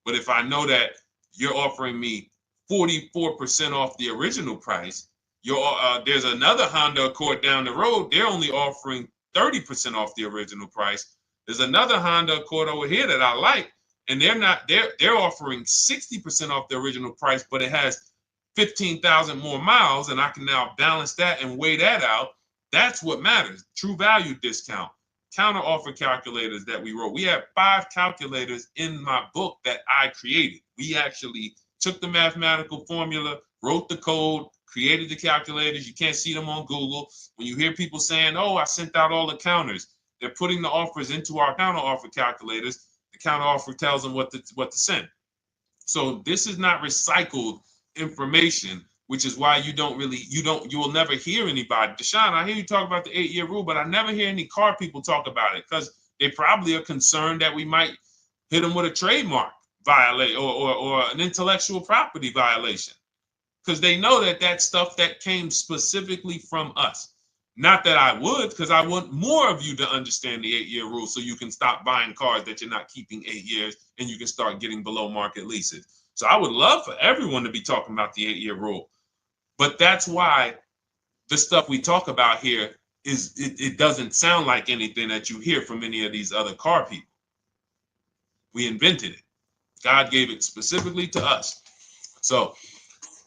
Speaker 1: But if I know that you're offering me 44% off the original price, there's another Honda Accord down the road. They're only offering 30% off the original price. There's another Honda Accord over here that I like, and they're offering 60% off the original price, but it has 15,000 more miles, and I can now balance that and weigh that out. That's what matters. True value discount, counter offer calculators that we wrote. We have 5 calculators in my book that I created. We actually took the mathematical formula, wrote the code, created the calculators. You can't see them on Google. When you hear people saying, oh, I sent out all the counters, they're putting the offers into our counter offer calculators. The counter offer tells them what to send. So this is not recycled information, which is why you will never hear anybody. Deshone, I hear you talk about the 8-year rule, but I never hear any car people talk about it, because they probably are concerned that we might hit them with a trademark violation or an intellectual property violation, because they know that that's stuff that came specifically from us. Not that I would, because I want more of you to understand the 8-year rule, so you can stop buying cars that you're not keeping 8 years and you can start getting below market leases. So I would love for everyone to be talking about the 8-year rule. But that's why the stuff we talk about here it doesn't sound like anything that you hear from any of these other car people. We invented it. God gave it specifically to us. So,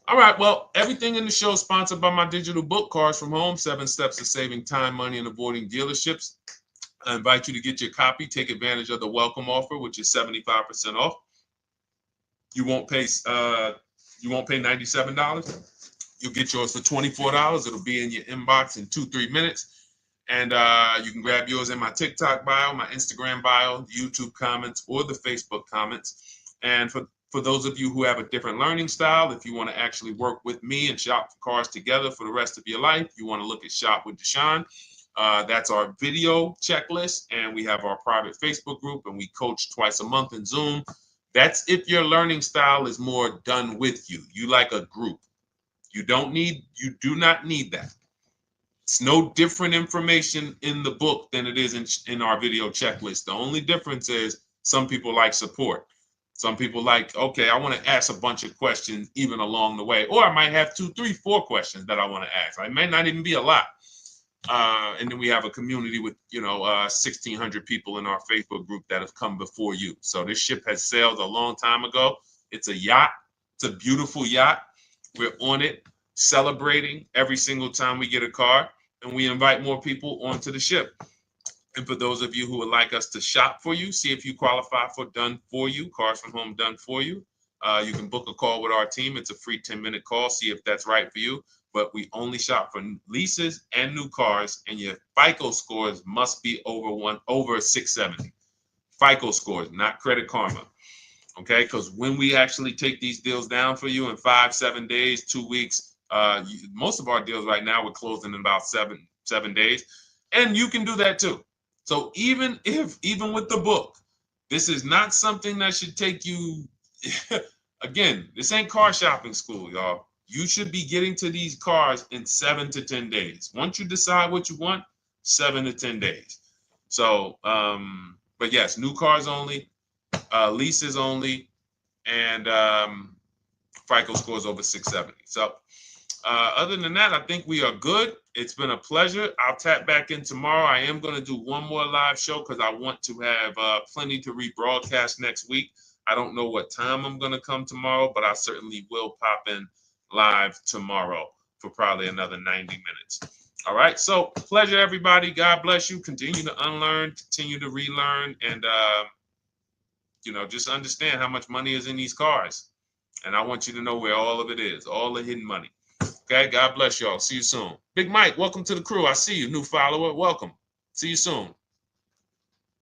Speaker 1: all right, well, everything in the show is sponsored by my digital book, Cars from Home, 7 Steps to Saving Time, Money, and Avoiding Dealerships. I invite you to get your copy. Take advantage of the welcome offer, which is 75% off. You won't pay $97. You'll get yours for $24. It'll be in your inbox in 2-3 minutes. And you can grab yours in my TikTok bio, my Instagram bio, YouTube comments, or the Facebook comments. And for those of you who have a different learning style, if you want to actually work with me and shop for cars together for the rest of your life, you want to look at Shop with Deshone. That's our video checklist. And we have our private Facebook group, and we coach twice a month in Zoom. That's if your learning style is more done with you. You like a group. You do not need that. It's no different information in the book than it is in our video checklist. The only difference is some people like support. Some people like, okay, I want to ask a bunch of questions even along the way, or I might have 2, 3, 4 questions that I want to ask. It may not even be a lot. And then we have a community with 1,600 people in our Facebook group that have come before you. So this ship has sailed a long time ago. It's a yacht. It's a beautiful yacht. We're on it, celebrating every single time we get a car, and we invite more people onto the ship. And for those of you who would like us to shop for you, see if you qualify for done for you, cars from home done for you. You can book a call with our team. It's a free 10-minute call. See if that's right for you. But we only shop for leases and new cars, and your FICO scores must be over 670. FICO scores, not Credit Karma. Okay, because when we actually take these deals down for you in 5, 7 days, 2 weeks, most of our deals right now we're closing in about seven days, and you can do that too. So even with the book, this is not something that should take you. Again, this ain't car shopping school, y'all. You should be getting to these cars in 7 to 10 days. Once you decide what you want, 7 to 10 days. So, but yes, new cars only, leases only, and FICO scores over 670. So other than that, I think we are good. It's been a pleasure. I'll tap back in tomorrow. I am going to do one more live show because I want to have plenty to rebroadcast next week. I don't know what time I'm going to come tomorrow, but I certainly will pop in live tomorrow for probably another 90 minutes. All right. So pleasure, everybody. God bless you. Continue to unlearn, continue to relearn, and just understand how much money is in these cars. And I want you to know where all of it is, all the hidden money. Okay, God bless y'all. See you soon. Big Mike, welcome to the crew. I see you, new follower. Welcome. See you soon.